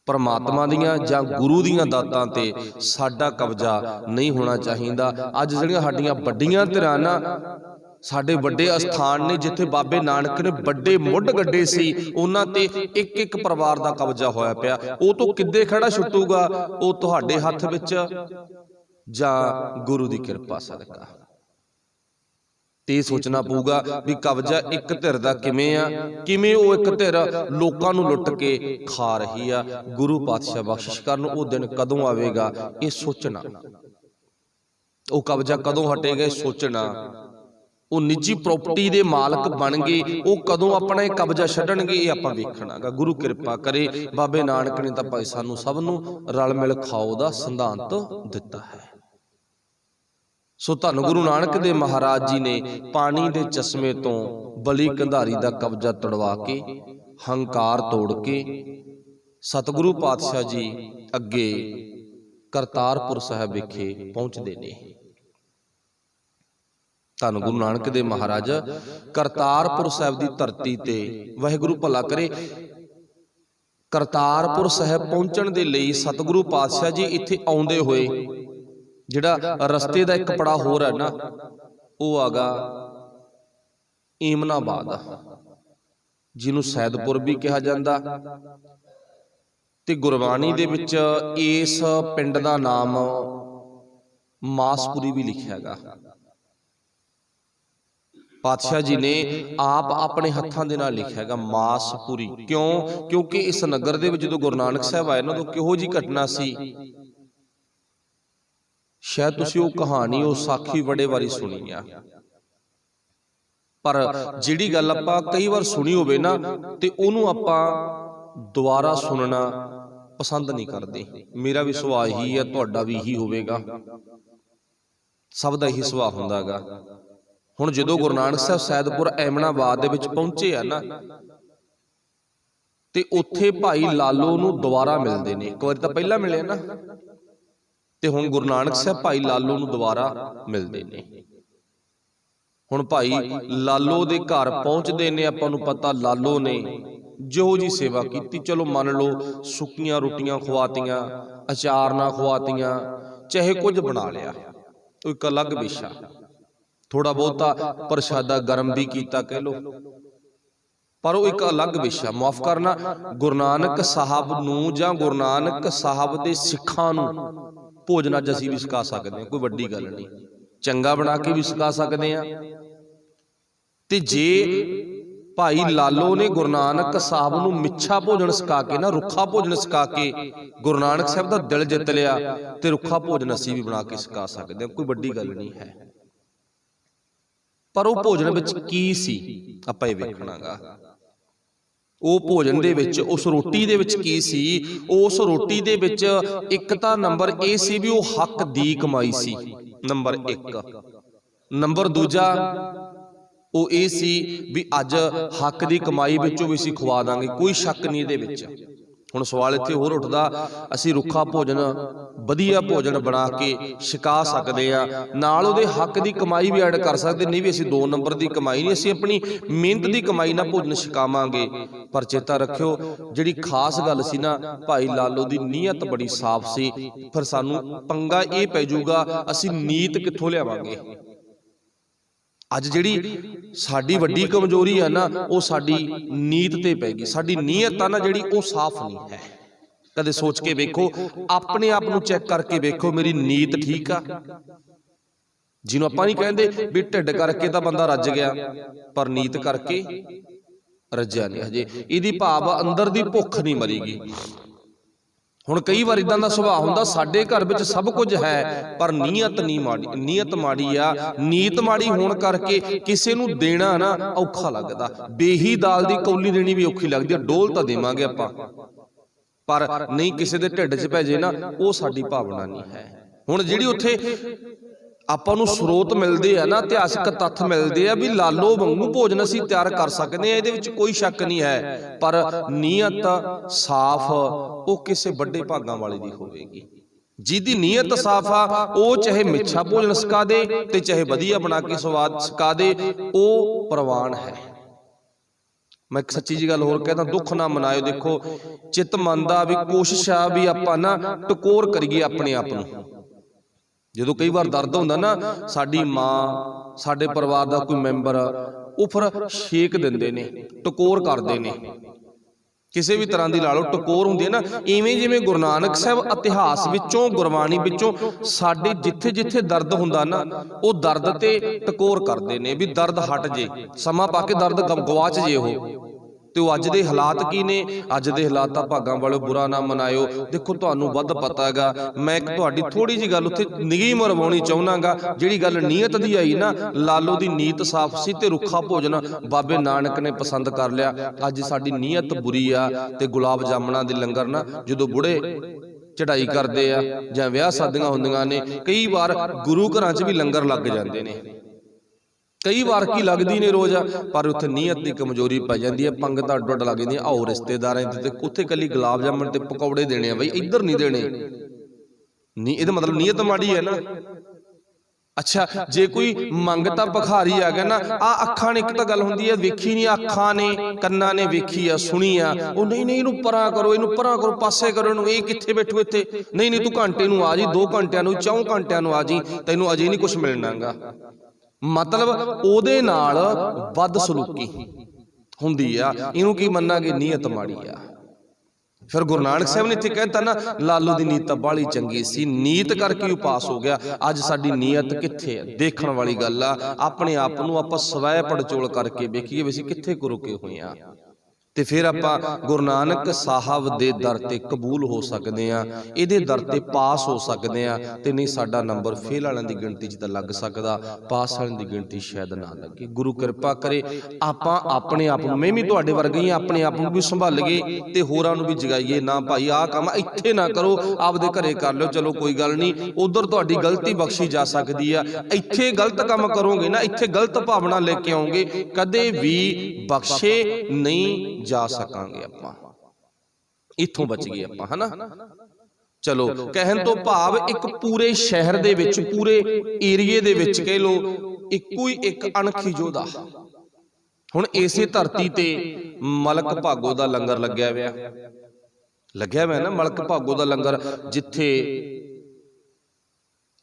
ਪਰਮਾਤਮਾ ਦੀਆਂ ਜਾਂ ਗੁਰੂ ਦੀਆਂ ਦਾਤਾਂ ਤੇ ਸਾਡਾ ਕਬਜ਼ਾ ਨਹੀਂ ਹੋਣਾ ਚਾਹੀਦਾ। ਅੱਜ ਜਿਹੜੀਆਂ ਸਾਡੀਆਂ ਵੱਡੀਆਂ ਧਿਰਾਂ ਨਾ, ਸਾਡੇ ਵੱਡੇ ਅਸਥਾਨ ਨੇ ਜਿੱਥੇ ਬਾਬੇ ਨਾਨਕ ਨੇ ਵੱਡੇ ਮੁੱਢ ਗੱਡੇ ਸੀ, ਉਹਨਾਂ ਤੇ ਇੱਕ ਇੱਕ ਪਰਿਵਾਰ ਦਾ ਕਬਜ਼ਾ ਹੋਇਆ ਪਿਆ। ਉਹ ਤੋਂ ਕਿੱਦੇ ਖੜਾ ਛੁੱਟੂਗਾ, ਉਹ ਤੁਹਾਡੇ ਹੱਥ ਵਿੱਚ ਜਾਂ ਗੁਰੂ ਦੀ ਕਿਰਪਾ ਸਦਕਾ। ਤੇ ਸੋਚਣਾ ਪਊਗਾ ਵੀ ਕਬਜ਼ਾ ਇੱਕ ਧਿਰ ਦਾ ਕਿਵੇਂ ਆ, ਕਿਵੇਂ ਉਹ ਇੱਕ ਧਿਰ ਲੋਕਾਂ ਨੂੰ ਲੁੱਟ ਕੇ ਖਾ ਰਹੀ ਆ। ਗੁਰੂ ਪਾਤਸ਼ਾਹ ਬਖਸ਼ਿਸ਼ ਕਰਨ, ਉਹ ਦਿਨ ਕਦੋਂ ਆਵੇਗਾ ਇਹ ਸੋਚਣਾ, ਉਹ ਕਬਜ਼ਾ ਕਦੋਂ ਹਟੇਗਾ ਇਹ ਸੋਚਣਾ। ਉਹ ਨਿੱਜੀ ਪ੍ਰਾਪਰਟੀ ਦੇ ਮਾਲਕ ਬਣ ਗਏ, ਉਹ ਕਦੋਂ ਆਪਣਾ ਇਹ ਕਬਜ਼ਾ ਛੱਡਣਗੇ ਇਹ ਆਪਾਂ ਵੇਖਣਾਗਾ। ਗੁਰੂ ਕਿਰਪਾ ਕਰੇ। ਬਾਬੇ ਨਾਨਕ ਨੇ ਤਾਂ ਭਾਈ ਸਾਨੂੰ ਸਭ ਨੂੰ ਰਲ ਮਿਲ ਖਾਓ ਦਾ ਸਿਧਾਂਤ ਦਿੱਤਾ ਹੈ। ਸੋ ਧੰਨ ਗੁਰੂ ਨਾਨਕ ਦੇਵ ਮਹਾਰਾਜ ਜੀ ਨੇ ਪਾਣੀ ਦੇ ਚਸ਼ਮੇ ਤੋਂ ਬਲੀ ਕੰਧਾਰੀ ਦਾ ਕਬਜ਼ਾ ਤੁੜਵਾ ਕੇ, ਹੰਕਾਰ ਤੋੜ ਕੇ ਸਤਿਗੁਰੂ ਪਾਤਸ਼ਾਹ ਜੀ ਅੱਗੇ ਕਰਤਾਰਪੁਰ ਸਾਹਿਬ ਵਿਖੇ ਪਹੁੰਚਦੇ ਨੇ। ਧੰਨ ਗੁਰੂ ਨਾਨਕ ਦੇਵ ਮਹਾਰਾਜ ਕਰਤਾਰਪੁਰ ਸਾਹਿਬ ਦੀ ਧਰਤੀ ਤੇ, ਵਾਹਿਗੁਰੂ ਭਲਾ ਕਰੇ, ਕਰਤਾਰਪੁਰ ਸਾਹਿਬ ਪਹੁੰਚਣ ਦੇ ਲਈ ਸਤਿਗੁਰੂ ਪਾਤਸ਼ਾਹ ਜੀ ਇੱਥੇ ਆਉਂਦੇ ਹੋਏ ਜਿਹੜਾ ਰਸਤੇ ਦਾ ਇੱਕ ਪੜਾ ਹੋਰ ਹੈ ਨਾ, ਉਹ ਆਗਾ ਏਮਨਾਬਾਦ, ਜਿਹਨੂੰ ਸੈਦਪੁਰ ਵੀ ਕਿਹਾ ਜਾਂਦਾ। ਤੇ ਗੁਰਬਾਣੀ ਦੇ ਵਿੱਚ ਇਸ ਪਿੰਡ ਦਾ ਨਾਮ ਮਾਸਪੁਰੀ ਵੀ ਲਿਖਿਆ ਹੈਗਾ। ਪਾਤਸ਼ਾਹ ਜੀ ਨੇ ਆਪ ਆਪਣੇ ਹੱਥਾਂ ਦੇ ਨਾਲ ਲਿਖਿਆ ਹੈਗਾ ਮਾਸਪੁਰੀ। ਕਿਉਂ? ਕਿਉਂਕਿ ਇਸ ਨਗਰ ਦੇ ਵਿੱਚ ਜਦੋਂ ਗੁਰੂ ਨਾਨਕ ਸਾਹਿਬ ਆਏ ਨਾ, ਉਦੋਂ ਕਿਹੋ ਜਿਹੀ ਘਟਨਾ ਸੀ, ਸ਼ਾਇਦ ਤੁਸੀਂ ਉਹ ਕਹਾਣੀ, ਉਹ ਸਾਖੀ ਬੜੇ ਵਾਰੀ ਸੁਣੀ ਆ, ਪਰ ਜਿਹੜੀ ਗੱਲ ਆਪਾਂ ਕਈ ਵਾਰ ਸੁਣੀ ਹੋਵੇ ਨਾ, ਤੇ ਉਹਨੂੰ ਆਪਾਂ ਦੁਬਾਰਾ ਸੁਣਨਾ ਪਸੰਦ ਨਹੀਂ ਕਰਦੇ। ਮੇਰਾ ਵੀ ਸੁਭਾਅ ਹੀ ਹੈ, ਤੁਹਾਡਾ ਵੀ ਇਹੀ ਹੋਵੇਗਾ, ਸਭ ਦਾ ਇਹੀ ਸੁਭਾਅ ਹੁੰਦਾ ਹੈਗਾ। ਹੁਣ ਜਦੋਂ ਗੁਰੂ ਨਾਨਕ ਸਾਹਿਬ ਸੈਦਪੁਰ ਏਮਨਾਬਾਦ ਦੇ ਵਿੱਚ ਪਹੁੰਚੇ ਆ ਨਾ, ਤੇ ਉੱਥੇ ਭਾਈ ਲਾਲੋ ਨੂੰ ਦੁਬਾਰਾ ਮਿਲਦੇ ਨੇ। ਇੱਕ ਵਾਰੀ ਤਾਂ ਪਹਿਲਾਂ ਮਿਲੇ ਨਾ, ਤੇ ਹੁਣ ਗੁਰੂ ਨਾਨਕ ਸਾਹਿਬ ਭਾਈ ਲਾਲੋ ਨੂੰ ਦੁਬਾਰਾ ਮਿਲਦੇ ਨੇ। ਹੁਣ ਭਾਈ ਲਾਲੋ ਦੇ ਘਰ ਪਹੁੰਚਦੇ ਨੇ। ਆਪਾਂ ਨੂੰ ਪਤਾ ਲਾਲੋ ਨੇ ਜੋ ਜੀ ਸੇਵਾ ਕੀਤੀ, ਚਲੋ ਮੰਨ ਲਓ ਸੁੱਕੀਆਂ ਰੋਟੀਆਂ ਖਵਾਤੀਆਂ, ਅਚਾਰ ਨਾ ਖਵਾਤੀਆਂ, ਚਾਹੇ ਕੁਝ ਬਣਾ ਲਿਆ, ਉਹ ਇੱਕ ਅਲੱਗ ਵਿਸ਼ਾ। ਥੋੜਾ ਬਹੁਤਾ ਪ੍ਰਸ਼ਾਦਾ ਗਰਮ ਵੀ ਕੀਤਾ ਕਹਿ ਲੋ, ਪਰ ਉਹ ਇੱਕ ਅਲੱਗ ਵਿਸ਼ਾ। ਮਾਫ ਕਰਨਾ, ਗੁਰੂ ਨਾਨਕ ਸਾਹਿਬ ਨੂੰ ਜਾਂ ਗੁਰੂ ਨਾਨਕ ਸਾਹਿਬ ਦੇ ਸਿੱਖਾਂ ਨੂੰ ਭੋਜਨ ਅੱਜ ਅਸੀਂ ਵੀ ਸਕਾ ਸਕਦੇ ਹਾਂ, ਕੋਈ ਵੱਡੀ ਗੱਲ ਨਹੀਂ। ਚੰਗਾ ਬਣਾ ਕੇ ਵੀ ਸਕਾ ਸਕਦੇ ਹਾਂ। ਤੇ ਜੇ ਭਾਈ ਲਾਲੋ ਨੇ ਗੁਰੂ ਨਾਨਕ ਸਾਹਿਬ ਨੂੰ ਮਿੱਠਾ ਭੋਜਨ ਸਕਾ ਕੇ ਨਾ, ਰੁੱਖਾ ਭੋਜਨ ਸਕਾ ਕੇ ਗੁਰੂ ਨਾਨਕ ਸਾਹਿਬ ਦਾ ਦਿਲ ਜਿੱਤ ਲਿਆ, ਤੇ ਰੁੱਖਾ ਭੋਜਨ ਅਸੀਂ ਵੀ ਬਣਾ ਕੇ ਸਕਾ ਸਕਦੇ ਹਾਂ, ਕੋਈ ਵੱਡੀ ਗੱਲ ਨਹੀਂ ਹੈ। ਪਰ ਉਹ ਭੋਜਨ ਵਿੱਚ ਕੀ ਸੀ ਆਪਾਂ ਇਹ ਵੇਖਣਾਗਾ। ਉਹ ਭੋਜਨ ਦੇ ਵਿੱਚ, ਉਸ ਰੋਟੀ ਦੇ ਵਿੱਚ ਕੀ ਸੀ? ਉਸ ਰੋਟੀ ਦੇ ਵਿੱਚ ਇੱਕ ਤਾਂ ਨੰਬਰ ਇਹ ਸੀ ਵੀ ਉਹ ਹੱਕ ਦੀ ਕਮਾਈ ਸੀ, ਨੰਬਰ 1। ਨੰਬਰ ਦੂਜਾ ਉਹ ਇਹ ਸੀ ਵੀ ਅੱਜ ਹੱਕ ਦੀ ਕਮਾਈ ਵਿੱਚੋਂ ਵੀ ਅਸੀਂ ਖਵਾ ਦਾਂਗੇ, ਕੋਈ ਸ਼ੱਕ ਨਹੀਂ ਇਹਦੇ ਵਿੱਚ। ਹੁਣ ਸਵਾਲ ਇੱਥੇ ਹੋਰ ਉੱਠਦਾ, ਅਸੀਂ ਰੁੱਖਾ ਭੋਜਨ, ਵਧੀਆ ਭੋਜਨ ਬਣਾ ਕੇ ਛਕਾ ਸਕਦੇ ਆ, ਨਾਲ ਉਹਦੇ ਹੱਕ ਦੀ ਕਮਾਈ ਵੀ ਐਡ ਕਰ ਸਕਦੇ, ਨਹੀਂ ਵੀ ਅਸੀਂ 2 ਨੰਬਰ ਦੀ ਕਮਾਈ ਨਹੀਂ, ਅਸੀਂ ਆਪਣੀ ਮਿਹਨਤ ਦੀ ਕਮਾਈ ਨਾਲ ਭੋਜਨ ਛਕਾਵਾਂਗੇ। ਪਰ ਚੇਤਾ ਰੱਖਿਓ, ਜਿਹੜੀ ਖਾਸ ਗੱਲ ਸੀ ਨਾ, ਭਾਈ ਲਾਲੋ ਦੀ ਨੀਅਤ ਬੜੀ ਸਾਫ਼ ਸੀ। ਫਿਰ ਸਾਨੂੰ ਪੰਗਾ ਇਹ ਪੈ ਜਾਊਗਾ, ਅਸੀਂ ਨੀਤ ਕਿੱਥੋਂ ਲਿਆਵਾਂਗੇ? ਅੱਜ ਜਿਹੜੀ ਸਾਡੀ ਵੱਡੀ ਕਮਜ਼ੋਰੀ ਆ ਨਾ, ਉਹ ਸਾਡੀ ਨੀਤ ਤੇ ਪੈ ਗਈ। ਸਾਡੀ ਨੀਅਤ ਆ ਨਾ ਜਿਹੜੀ, ਉਹ ਸਾਫ਼ ਨਹੀਂ ਹੈ। कदे सोच के वेखो, अपने आप नूं चैक करके वेखो, मेरी नीयत ठीक आ। जिन्हों आपां नहीं कहते भी ढिड करके तो बंदा रज गया, पर नीयत करके रज्या नहीं हजे, इहदी भाव अंदर दी भुख नहीं मरीगी। हुण कई बार इदां दा सुभाव हुंदा, साडे घर विच सब कुछ है पर नीयत नहीं माड़ी, नीयत माड़ी आ। नीयत माड़ी होण करके किसे नूं देना ना औखा लगदा। बेही दाल दी कौली देनी भी औखी लगदी, डोल तां देवांगे आपां, पर नहीं किसी दे ढिड च भैजे ना, वो साडी भावना नहीं है। हुण जिहड़ी उत्थे ਆਪਾਂ ਨੂੰ ਸਰੋਤ ਮਿਲਦੇ ਆ ਨਾ, ਇਤਿਹਾਸਕ ਤੱਥ ਮਿਲਦੇ ਆ ਵੀ ਲਾਲੋ ਵਾਂਗੂ ਭੋਜਨ ਅਸੀਂ ਤਿਆਰ ਕਰ ਸਕਦੇ ਆ, ਇਹਦੇ ਵਿੱਚ ਕੋਈ ਸ਼ੱਕ ਨਹੀਂ ਹੈ, ਪਰ ਨੀਅਤ ਸਾਫ਼ ਉਹ ਕਿਸੇ ਵੱਡੇ ਭਾਗਾਂ ਵਾਲੇ ਦੀ ਹੋਵੇਗੀ। ਜਿਹਦੀ ਨੀਅਤ ਸਾਫ਼ ਆ ਉਹ ਚਾਹੇ ਮਿੱਠਾ ਭੋਜਨ ਸਕਾ ਦੇ ਤੇ ਚਾਹੇ ਵਧੀਆ ਬਣਾ ਕੇ ਸਵਾਦ ਸਕਾ ਦੇ, ਉਹ ਪ੍ਰਵਾਨ ਹੈ। मैं एक सच्ची जी गल होर कहता, दुख ना मनाओ। देखो चित मंदा भी कोशिश आ भी आपां ना टकोर करिए अपने आप नूं। जो कई बार दर्द होंदा ना, साडी मां साडे परिवार दा कोई मैंबर वो फिर छेक दिंदे ने, टकोर करदे ने, किसी भी तरह की ला लो टकोर हुंदी है ना। इवें जिवें गुरु नानक साहब इतिहास विचों गुरबाणी विचों साडे जिथे जिथे दर्द हुंदा ना, वो दर्द ते टकोर करदे ने भी दर्द हट जे, समा पा के दर्द गवाच जे हो। तो अज दे हालात की ने, अज दे हालात भागां वालों बुरा ना मनायो। देखो तुहानूं वध पता हैगा, मैं एक तुहाडी थोड़ी जी गल उत्थे निगी मरवाउणी चाहुंदागा। जिहड़ी गल नीयत दी आई ना, लालो दी नीयत साफ सी ते रुखा भोजन बाबे नानक ने पसंद कर लिया। अज साडी नीयत बुरी आ ते गुलाब जामना दे लंगर ना जदों बुढ़े चढ़ाई करदे आ जां विआह शादियां हुंदियां ने, कई बार गुरु घरां च भी लंगर लग जांदे ने, कई बार की लगती ने रोज़, पर उत्थे नीयत की कमजोरी पै जाती है। पंगत अड्ड अड्ड लग जाती, आओ रिश्तेदारां ते उत्थे कली गुलाब जामुन ते पकौड़े देने बई, इधर नहीं देने, नहीं इहदा मतलब नीयत माड़ी है ना। अच्छा जे कोई मंगता भखारी आ गया ना, आ अखां ने, एक तां गल हुंदी है वेखी नहीं, अखां ने कन्नां ने वेखी आ सुनी आ, ओ नहीं नहीं इहनूं परां करो, इहनूं परां करो, पासे करो इहनूं, ये कित्थे बैठो इत्थे, नहीं नहीं तू घंटे नूं आ जी, 2 घंटिਆਂ ਨੂੰ 4 घंटिਆਂ ਨੂੰ आ जी, तैनूं अजे नहीं कुछ मिलणागा। मतलब ओदे नाल बद सलूकी हुंदी आ, इहनूं की मन्नांगे नीयत माड़ी आ। फिर गुरु नानक साहब ने इत्थे कहता ना, लालू दी नीयत बाली चंगी सी, नीयत करके ही पास हो गया। अज साडी नीयत कित्थे है, देखण वाली गल आ। अपने आप नूं आपां स्वै पड़चोल करके वेखीए भी असीं कित्थे रुके होए आ, ते फिर आपां गुरु नानक साहब दे दर ते कबूल हो सकदे आ, इहदे दर ते पास हो सकदे आ। ते नहीं साडा नंबर फेल वालियां दी गिणती च तां लग सकदा, पास वालियां दी गिणती शायद ना लगे। गुरु किरपा करे आपां अपने आप नूं, मैं भी तुहाडे वर्गे ही, अपने आप नूं भी संभालीए ते होरां नूं भी जगाईए ना। भाई आ काम इत्थे ना करो, आपदे घरे कर लो, चलो कोई गल नहीं, उधर तुहाडी गलती बख्शी जा सकदी आ। इत्थे गलत काम करोगे ना, इत्थे गलत भावना लेके आओगे, कदे भी बख्शे नहीं जा सकांगे आपां, इत्थों बच गए आपां, है ना। चलो कहन तो भाव एक पूरे शहर दे विच, पूरे एरिए दे विच कह लो इक्को ही एक अणखी योद्धा। हुण इसे धरती ते मलक भागो दा लंगर लग्या होया ना, मलक भागो दा लंगर, जिथे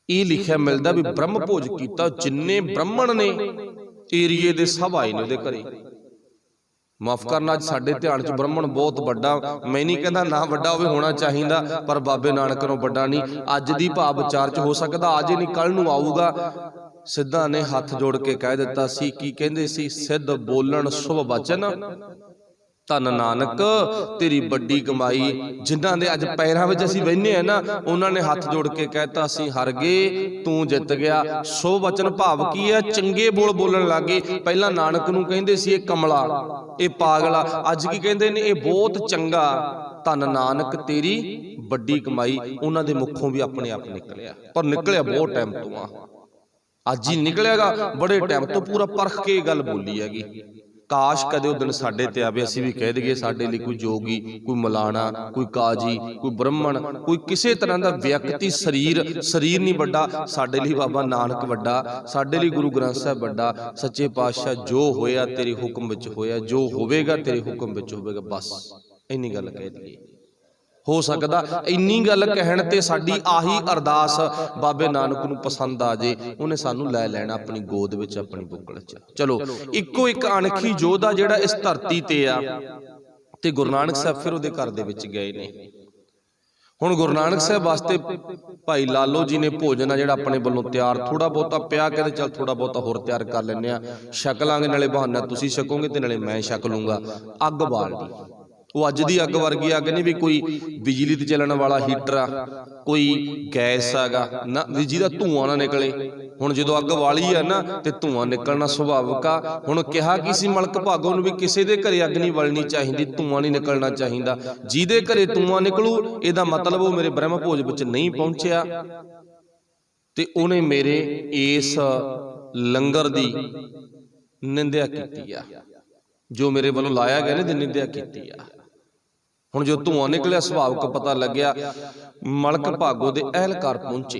ये लिखिया मिलदा भी ब्रह्म भोज कीता, जिन्ने ब्राह्मण ने एरिए दे सब आए ने उहदे घरे। माफ करना अज साडे ध्यान च ब्राह्मण बहुत वड्डा, मैं नहीं कहता ना वड्डा होवे, होना चाहिदा, पर बाबे नानक नूं वड्डा नहीं। अज दी भाव विचार च हो सकदा आज नहीं कल नूं आऊगा। सिद्धा ने हथ जोड़ के कह दिता सी, की कहंदे सी, सिद्ध बोलण शुभ वचन, धन नानक तेरी बड़ी कमाई। जिन्हां दे अज पैरां विच असीं बहिने हैं ना, उन्होंने हाथ जोड़ के कहता सी, हर गए तू जित गया। सो वचन भाव की है, चंगे बोल बोलन लग गए। पहला नानक नूं कहंदे सी ये कमला, ये पागला, अज की कहंदे ने ये बहुत चंगा, धन नानक तेरी बड़ी कमाई। उन्हां दे मुखों भी अपने आप निकलिया, पर निकलिया बहुत टाइम तो आ, अज ही निकलेगा, बड़े टाइम तो पूरा परख के गल बोली हैगी। काश कदे उस दिन साडे ते आवे, असीं भी कह दईए साडे लई कोई जोगी, कोई मलाना, कोई काजी, कोई ब्राह्मण, कोई किसी तरह का व्यक्ति, शरीर नहीं वड्डा, साडे लई बाबा नानक वड्डा, साडे लई गुरु ग्रंथ साहिब वड्डा। सच्चे पातशाह जो होया तेरे हुक्म विच होया, जो होवेगा तेरे हुक्म विच होवेगा, बस इन्नी गल कह दईए। हो सकदा इन्नी गल कहण ते साडी आही अरदास बाबे नानक नूं पसंद आ जे, उन्हें सानू लै लैना अपनी गोद विच, अपनी बुकल च। चलो इक्को एक अणखी योद्धा जिहड़ा इस धरती ते आ, ते गुरु नानक साहब फिर उहदे घर दे विच गए ने। हुण गुरु नानक साहब वास्ते भाई लालो जी ने भोजन आ जिहड़ा अपने वल्लों तैयार थोड़ा बहुता पिया, कहते चल थोड़ा बहुता होर तैयार कर लैंदे आ, छक लांगे, नाले बहाना तुसीं छकोगे ते नाले मैं छक लूँगा। अग बाल दी, वो अज दी अग वर्गी अग नहीं भी कोई बिजली ते चलण वाला हीटर आ, कोई गैस आगा ना भी जिहदा धुआं ना निकले। हुण जदों अग वाली है ना ते धुआं निकलना सुभाविक आ। हुण कहा कि सी मलक भागों नूं भी किसी दे घरे अग नहीं बलनी चाहिदी, धुआं नहीं निकलना चाहिदा। जिहदे घरे धुआं निकलू इहदा मतलब वो मेरे ब्रह्म भोज विच नहीं पहुंचिया ते उहने मेरे इस लंगर दी निंदिया कीती आ, जो मेरे वालों लाया गया ने दी निंदिया कीती आ। हुण जो धुआं निकलिया सुभाविक पता लग्या मलक भागो दे अहलकार पहुंचे,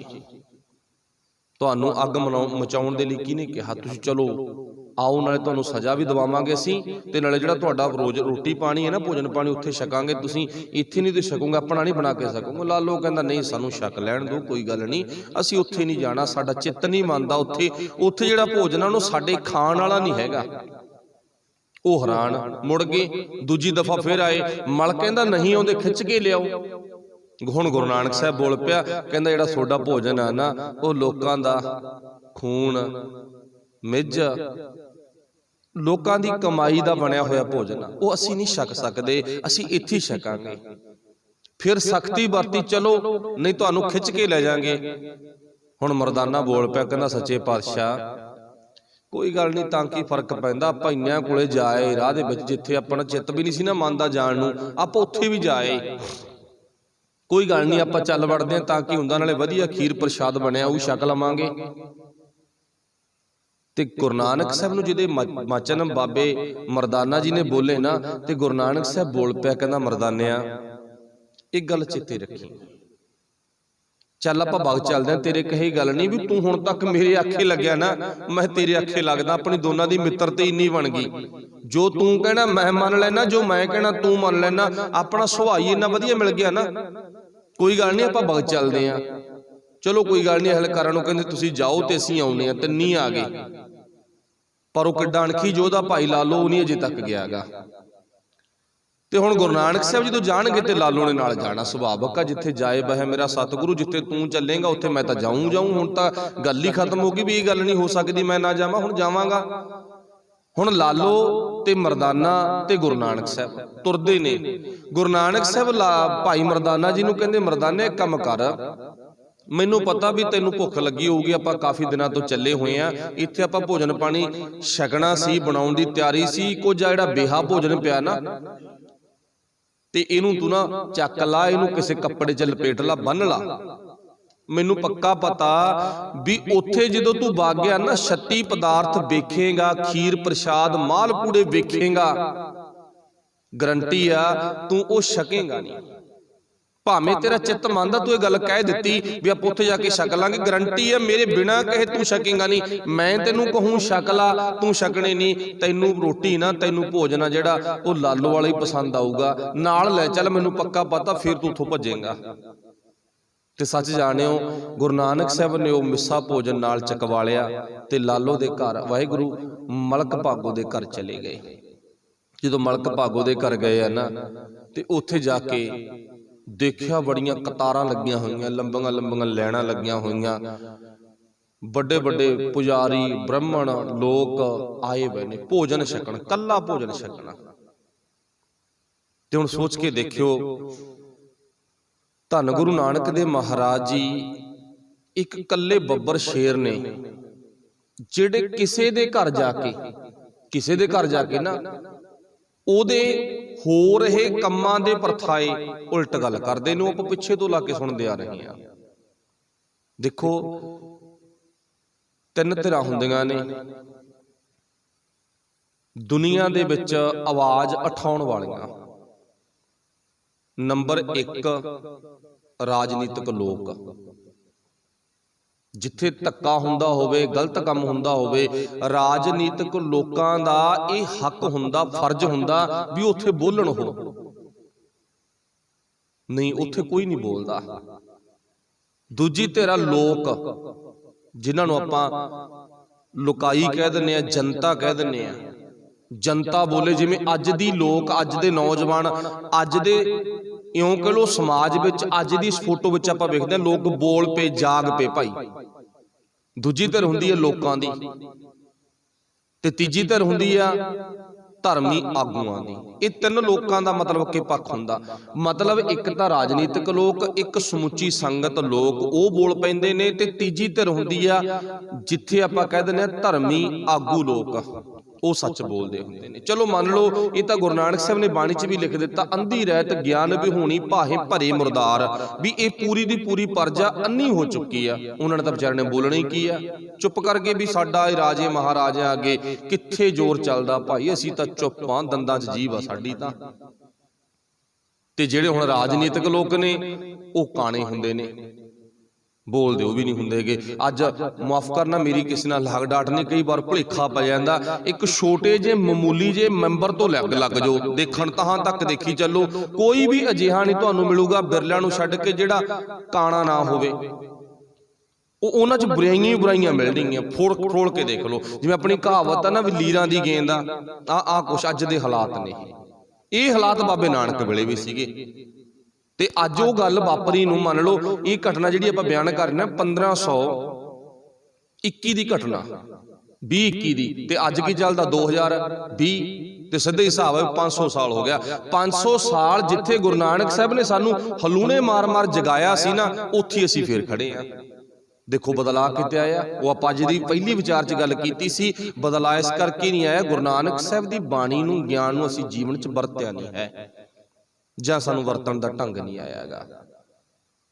तुहानूं अग मचाउण दे लई किहने कहा, तुसीं चलो आओ, नाले तुहानूं सज़ा भी दवावांगे असीं ते नाले जिहड़ा तुहाडा रोज रोटी पानी है ना भोजन पानी उत्थे छकांगे, तुसीं इत्थे नहीं ते छकोगे, अपना नहीं बना के छकोगे। लालो कहंदा नहीं सानूं छक लैण दो, कोई गल नहीं, असीं उत्थे नहीं जाना, साडा चित्त नहीं मंनदा, उत्थे उत्थे जिहड़ा भोजन आ उहनूं साडे खाण वाला नहीं हैगा। वो हैरान मुड़ गए, दूजी दफा फिर आए, मल कहंदा नहीं आउंदे खिच के लियाओ। हुण गुरु नानक साहब बोल पिया, कहंदा जिहड़ा तुहाडा भोजन है ना वो लोकां दा खून मिज लोकां दी कमाई दा बनिया होया भोजन, वो असीं नहीं छक सकदे, असीं इत्थे छकांगे। फिर सख्ती वरती, चलो नहीं तुहानूं खिच के लै जांगे। हुण मरदाना बोल पिया, कहंदा सच्चे पातशाह कोई गल नहीं, तां की फर्क पैंदा, भाइयां कोले जाए राह दे विच जिथे अपना चित्त भी नहीं सी ना मंनदा जाण नूं, आपां उत्थे भी जाए, कोई गल नहीं आपां चल वड़दे हां, तां की हुंदा नाले वधिया खीर प्रशाद बनिया ਉਹ छक लवांगे। ते गुरु नानक साहब नूं जिहदे माचन बाबे मरदाना जी ने बोले ना, ते गुरु नानक साहब बोल पिया, कहंदा मरदानिया एक गल चेते रखी, चल आपां बाग चलदे हां, तेरे कहे गल नहीं भी तू हुण तक मेरे आखे लग्या ना, मैं तेरे आखे लगदा, अपनी दोनां दी मित्रता इन्नी बन गई, जो तू कहना मैं मन लैना, जो मैं कहना तू मन लैना, अपना सुभाव ही इन्ना वधिया मिल गया ना, कोई गल नहीं आपां बाग चलदे हां। चलो कोई गल नहीं, अहलकारां नूं कहंदे तुसीं जाओ ते असीं आउणे आ, ते नहीं आ गए, पर वो किड्डा अणखी जोधा भाई लालो नहीं अजे तक गया गा। ते हुण गुरु नानक साहब जदों जाणगे ते लालो ने नाल जाना, सुभाविक आ, जिथे जाए बह मेरा सतगुरु, जिथे तू चलेगा उत्थे मैं तां जाऊं। हुण तां गल ही खत्म हो गई भी ये गल नहीं हो सकदी मैं ना जावां, हुण जावांगा। हुण लालो ते मरदाना ते गुरु नानक साहब तुरदे ने। गुरु नानक साहब भाई मरदाना जी नूं कहंदे, मरदाने एक काम कर, मैनू पता भी तेनों भुख लगी होगी, आपां काफ़ी दिनों तो चले हुए हैं, इत्थे आपां भोजन पानी छकना सी, बनाउण दी तैयारी सी, कुछ जिहड़ा बेहा भोजन पिया ना ते इहनूं तू ना चक ला, इहनूं किसी कपड़े च लपेट ला, बन ला। मैनू पक्का पता भी उत्थे जदों तू वग गया ना 36 पदार्थ वेखेगा, खीर प्रशाद मालपूड़े वेखेगा, गारंटी आ तू वो छकेगा नहीं। भावें तेरा चित्त मंनदा, तू ये गल कह दित्ती भी आप उत्थे जाके छक लांगे, गारंटी है मेरे बिना कहे तू छकेगा नहीं। मैं तेनू कहूँ छक ला, तू छकने नहीं, तैनू रोटी ना तैनू भोजन जिहड़ा वो लालो वाला ही पसंद आऊगा, नाल लै चल, मैनू पक्का पता फिर तू उत्थों भजेगा। ते सच जाणिओ गुरु नानक साहब ने वो मिस्सा भोजन नाल चकवा लिया ते लालो दे घर वाहिगुरू मलक भागो दे घर चले गए। जदों मलक भागो दे घर गए ना ते उत्थे जाके देखिया बड़ियां कतारां लगियां होईयां, लंबियां लंबियां लैणां लगियां होईयां, बड़े बड़े पुजारी ब्राह्मण लोग आए हुए ने भोजन छकण, कल्ला भोजन छकना। ते हुण सोच के देखियो, धन गुरु नानक दे महाराज जी एक कल्ले बब्बर शेर ने, जिहड़े किसे दे घर जाके ना ओदे हो रहे कम्मां दे परथाए उल्ट गल करदे ने, आपां पिछे तो ला के सुणदे आ रहे हैं। देखो तीन धिरां हुंदियां ने दुनिया दे विच आवाज़ उठाउण वालियां। नंबर 1 राजनीतिक लोग, जिथे धक्का हुंदा होवे, गलत काम हुंदा होवे, राजनीतिक लोकां दा इह हक हुंदा, फर्ज हुंदा भी उत्थे बोलण। हो नहीं, उत्थे कोई नहीं बोलदा। दूजी तेरा लोक, जिन्हां नूं आपां लुकाई कह दिंदे आ, जनता कह दिंदे आ, जनता बोले, जिवें अज दी लोक, अज दे नौजवान, अज दे ਇਉਂ ਕਹ ਲੋ ਸਮਾਜ ਵਿੱਚ ਅੱਜ ਦੀ ਇਸ ਫੋਟੋ ਵਿੱਚ ਆਪਾਂ ਵੇਖਦੇ ਹਾਂ ਲੋਕ ਬੋਲ ਪਏ, ਜਾਗ ਪਏ ਭਾਈ। ਦੂਜੀ ਧਿਰ ਹੁੰਦੀ ਹੈ ਲੋਕਾਂ ਦੀ ਤੇ ਤੀਜੀ ਧਿਰ ਹੁੰਦੀ ਆ ਧਰਮੀ ਆਗੂਆਂ ਦੀ। ਇਹ ਤਿੰਨ ਲੋਕਾਂ ਦਾ ਮਤਲਬ ਕਿ ਪੱਖ ਹੁੰਦਾ। ਮਤਲਬ ਇੱਕ ਤਾਂ ਰਾਜਨੀਤਿਕ ਲੋਕ, ਇੱਕ ਸਮੁੱਚੀ ਸੰਗਤ ਲੋਕ ਉਹ ਬੋਲ ਪੈਂਦੇ ਨੇ, ਤੇ ਤੀਜੀ ਧਿਰ ਹੁੰਦੀ ਆ ਜਿੱਥੇ ਆਪਾਂ ਕਹਿ ਦਿੰਦੇ ਆ ਧਰਮੀ ਆਗੂ ਲੋਕ, ਉਹ ਸੱਚ ਬੋਲਦੇ ਹੁੰਦੇ ਨੇ। ਚਲੋ ਮੰਨ ਲਓ ਇਹ ਤਾਂ ਗੁਰੂ ਨਾਨਕ ਸਾਹਿਬ ਨੇ ਬਾਣੀ 'ਚ ਵੀ ਲਿਖ ਦਿੱਤਾ, ਅੰਧੀ ਰਹਿਤ ਗਿਆਨ ਵਿਹੂਣੀ ਭਾਹੇ ਭਰੇ ਮੁਰਦਾਰ, ਵੀ ਇਹ ਪੂਰੀ ਦੀ ਪੂਰੀ ਪਰਜਾ ਅੰਨੀ ਹੋ ਚੁੱਕੀ ਆ। ਉਹਨਾਂ ਨੇ ਤਾਂ ਵਿਚਾਰੇ ਨੇ ਬੋਲਣਾ ਹੀ ਕੀ ਆ, ਚੁੱਪ ਕਰਕੇ ਵੀ ਸਾਡਾ ਇਹ ਰਾਜੇ ਮਹਾਰਾਜਿਆਂ ਅੱਗੇ ਕਿੱਥੇ ਜ਼ੋਰ ਚੱਲਦਾ ਭਾਈ, ਅਸੀਂ ਤਾਂ ਚੁੱਪ ਆਂ, ਦੰਦਾਂ 'ਚ ਜੀਭ ਆ ਸਾਡੀ ਤਾਂ। ਤੇ ਜਿਹੜੇ ਹੁਣ ਰਾਜਨੀਤਿਕ ਲੋਕ ਨੇ ਉਹ ਕਾਣੇ ਹੁੰਦੇ ਨੇ, ਬੋਲਦੇ ਉਹ ਵੀ ਨਹੀਂ ਹੁੰਦੇਗੇ। ਅੱਜ ਮਾਫ ਕਰਨਾ ਮੇਰੀ ਕਿਸੇ ਨਾਲ ਲਾਗ ਡਾਟ ਨੇ ਕਈ ਵਾਰ ਭੁਲੇਖਾ ਪੈ ਜਾਂਦਾ, ਇੱਕ ਛੋਟੇ ਜਿਹੇ ਮਾਮੂਲੀ ਜਿਹੇ ਮੈਂਬਰ ਤੋਂ ਲੱਗ ਜਾਓ, ਦੇਖਣ ਤਹਾਂ ਤੱਕ ਦੇਖੀ ਚੱਲੋ, ਕੋਈ ਵੀ ਅਜਿਹਾ ਨਹੀਂ ਤੁਹਾਨੂੰ ਮਿਲੂਗਾ ਬਿਰਲਿਆਂ ਨੂੰ ਛੱਡ ਕੇ ਜਿਹੜਾ ਕਾਣਾ ਨਾ ਹੋਵੇ। ਉਹਨਾਂ 'ਚ ਬੁਰਾਈਆਂ ਹੀ ਬੁਰਾਈਆਂ ਮਿਲਣਗੀਆਂ, ਫੋੜ ਕੇ ਦੇਖ ਲਓ। ਜਿਵੇਂ ਆਪਣੀ ਕਹਾਵਤ ਆ ਨਾ ਵੀ ਲੀਰਾਂ ਦੀ ਗੇਂਦ ਆ ਕੁਛ ਅੱਜ ਦੇ ਹਾਲਾਤ ਨੇ। ਇਹ ਹਾਲਾਤ ਬਾਬੇ ਨਾਨਕ ਵੇਲੇ ਵੀ ਸੀਗੇ, ਤੇ ਅੱਜ ਉਹ ਗੱਲ ਵਾਪਰੀ ਨੂੰ ਮੰਨ ਲਓ। ਇਹ ਘਟਨਾ ਜਿਹੜੀ ਆਪਾਂ ਬਿਆਨ ਕਰ ਰਹੇ ਹਾਂ 1521 ਦੀ ਘਟਨਾ, 2021 ਦੀ, ਤੇ ਅੱਜ ਕੀ ਚੱਲਦਾ 2020, ਤੇ ਸਿੱਧੇ ਹਿਸਾਬ ਹੈ 500 ਸਾਲ ਹੋ ਗਿਆ। 500 ਸਾਲ ਜਿੱਥੇ ਗੁਰੂ ਨਾਨਕ ਸਾਹਿਬ ਨੇ ਸਾਨੂੰ ਹਲੂਣੇ ਮਾਰ-ਮਾਰ ਜਗਾਇਆ ਸੀ ਨਾ, ਉੱਥੇ ਅਸੀਂ ਫੇਰ ਖੜੇ ਆ। ਦੇਖੋ ਬਦਲਾਅ ਕਿੱਥੇ ਆਇਆ। ਉਹ ਆਪਾਂ ਅੱਜ ਦੀ ਪਹਿਲੀ ਵਿਚਾਰ 'ਚ ਗੱਲ ਕੀਤੀ ਸੀ, ਬਦਲਾਅ ਇਸ ਕਰਕੇ ਨਹੀਂ ਆਇਆ ਗੁਰੂ ਨਾਨਕ ਸਾਹਿਬ ਦੀ ਬਾਣੀ ਨੂੰ, ਗਿਆਨ ਨੂੰ ਅਸੀਂ ਜੀਵਨ 'ਚ ਵਰਤਿਆ ਨਹੀਂ ਹੈ, ਜਾਂ ਸਾਨੂੰ ਵਰਤਣ ਦਾ ਢੰਗ ਨਹੀਂ ਆਇਆ ਹੈਗਾ।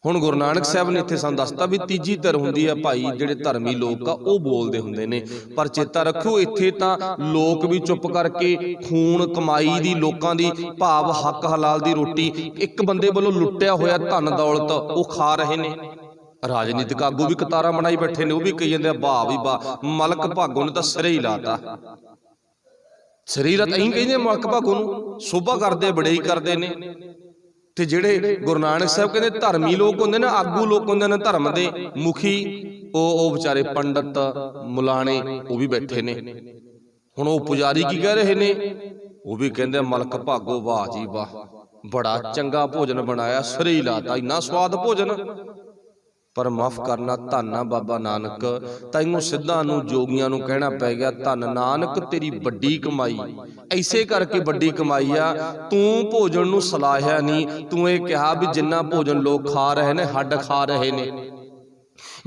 ਹੁਣ ਗੁਰੂ ਨਾਨਕ ਸਾਹਿਬ ਨੇ ਇੱਥੇ ਸਾਨੂੰ ਦੱਸਤਾ ਵੀ ਤੀਜੀ ਧਿਰ ਹੁੰਦੀ ਆ ਭਾਈ, ਜਿਹੜੇ ਧਰਮੀ ਲੋਕ ਆ ਉਹ ਬੋਲਦੇ ਹੁੰਦੇ ਨੇ। ਪਰ ਚੇਤਾ ਰੱਖੋ ਇੱਥੇ ਤਾਂ ਲੋਕ ਵੀ ਚੁੱਪ ਕਰਕੇ ਖੂਨ ਕਮਾਈ ਦੀ, ਲੋਕਾਂ ਦੀ ਭਾਵ ਹੱਕ ਹਲਾਲ ਦੀ ਰੋਟੀ ਇੱਕ ਬੰਦੇ ਵੱਲੋਂ ਲੁੱਟਿਆ ਹੋਇਆ ਧਨ ਦੌਲਤ ਉਹ ਖਾ ਰਹੇ ਨੇ। ਰਾਜਨੀਤਿਕ ਆਗੂ ਵੀ ਕਤਾਰਾਂ ਬਣਾਈ ਬੈਠੇ ਨੇ, ਉਹ ਵੀ ਕਹੀ ਜਾਂਦੇ ਆ ਵਾਹ ਵੀ ਵਾਹ, ਮਲਕ ਭਾਗੋ ਨੇ ਤਾਂ ਸਿਰੇ ਹੀ ਲਾਤਾ। ਸਰੀਰਤ ਅਹੀਂ ਕਹਿੰਦੇ ਮਲਕ ਭਾਗੋ ਨੂੰ, ਸੋਭਾ ਕਰਦੇ, ਬੜਾਈ ਕਰਦੇ ਨੇ। ਤੇ ਜਿਹੜੇ ਗੁਰੂ ਨਾਨਕ ਸਾਹਿਬ ਕਹਿੰਦੇ ਧਰਮੀ ਲੋਕ ਹੁੰਦੇ ਨੇ, ਆਗੂ ਲੋਕ ਹੁੰਦੇ ਨੇ ਧਰਮ ਦੇ ਮੁਖੀ, ਉਹ ਵਿਚਾਰੇ ਪੰਡਤ ਮੁਲਾਣੇ ਉਹ ਵੀ ਬੈਠੇ ਨੇ। ਹੁਣ ਉਹ ਪੁਜਾਰੀ ਕੀ ਕਹਿ ਰਹੇ ਨੇ, ਉਹ ਵੀ ਕਹਿੰਦੇ ਮਲਕ ਭਾਗੋ ਵਾਹ ਜੀ ਵਾਹ, ਬੜਾ ਚੰਗਾ ਭੋਜਨ ਬਣਾਇਆ, ਸਿਰੇ ਹੀ ਲਾਤਾ, ਇੰਨਾ ਸਵਾਦ ਭੋਜਨ। ਪਰ ਮਾਫ ਕਰਨਾ, ਧੰਨ ਆ ਬਾਬਾ ਨਾਨਕ, ਤੈਨੂੰ ਸਿੱਧਾਂ ਨੂੰ ਜੋਗੀਆਂ ਨੂੰ ਕਹਿਣਾ ਪੈ ਗਿਆ ਧੰਨ ਨਾਨਕ ਤੇਰੀ ਵੱਡੀ ਕਮਾਈ। ਐਸੇ ਕਰਕੇ ਵੱਡੀ ਕਮਾਈ ਆ, ਤੂੰ ਭੋਜਨ ਨੂੰ ਸਲਾਹਿਆ ਨਹੀਂ, ਤੂੰ ਇਹ ਕਿਹਾ ਵੀ ਜਿੰਨਾ ਭੋਜਨ ਲੋਕ ਖਾ ਰਹੇ ਨੇ ਹੱਡ ਖਾ ਰਹੇ ਨੇ,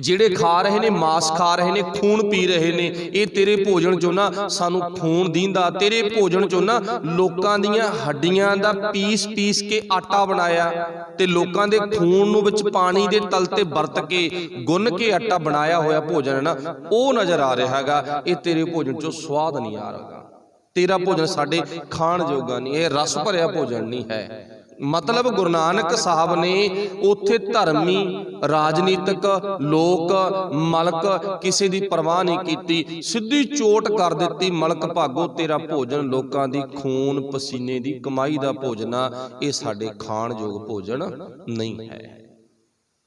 ਜਿਹੜੇ ਖਾ ਰਹੇ ਨੇ ਮਾਸ ਖਾ ਰਹੇ ਨੇ, ਖੂਨ ਪੀ ਰਹੇ ਨੇ, ਇਹ ਤੇਰੇ ਭੋਜਨ ਚੋਂ ਨਾ ਸਾਨੂੰ ਖੂਨ ਦੀਂਦਾ, ਤੇਰੇ ਭੋਜਨ ਚੋਂ ਨਾ ਲੋਕਾਂ ਦੀਆਂ ਹੱਡੀਆਂ ਦਾ ਪੀਸ ਕੇ ਆਟਾ ਬਣਾਇਆ, ਤੇ ਲੋਕਾਂ ਦੇ ਖੂਨ ਨੂੰ ਵਿੱਚ ਪਾਣੀ ਦੇ ਤਲ ਤੇ ਵਰਤ ਕੇ ਗੁੰਨ ਕੇ ਆਟਾ ਬਣਾਇਆ ਹੋਇਆ ਭੋਜਨ ਨਾ ਉਹ ਨਜ਼ਰ ਆ ਰਿਹਾ ਹੈਗਾ। ਇਹ ਤੇਰੇ ਭੋਜਨ ਚੋਂ ਸਵਾਦ ਨਹੀਂ ਆ ਰਿਹਾ, ਤੇਰਾ ਭੋਜਨ ਸਾਡੇ ਖਾਣ ਜੋਗਾ ਨਹੀਂ, ਇਹ ਰਸ ਭਰਿਆ ਭੋਜਨ ਨਹੀਂ ਹੈ। ਮਤਲਬ ਗੁਰੂ ਨਾਨਕ ਸਾਹਿਬ ਨੇ ਉੱਥੇ ਧਰਮੀ ਰਾਜਨੀਤਿਕ ਲੋਕ ਮਲਕ ਕਿਸੇ ਦੀ ਪਰਵਾਹ ਨਹੀਂ ਕੀਤੀ, ਸਿੱਧੀ ਚੋਟ ਕਰ ਦਿੱਤੀ, ਮਲਕ ਭਾਗੋ ਤੇਰਾ ਭੋਜਨ ਲੋਕਾਂ ਦੀ ਖੂਨ ਪਸੀਨੇ ਦੀ ਕਮਾਈ ਦਾ ਭੋਜਨ ਆ, ਇਹ ਸਾਡੇ ਖਾਣ ਯੋਗ ਭੋਜਨ ਨਹੀਂ ਹੈ।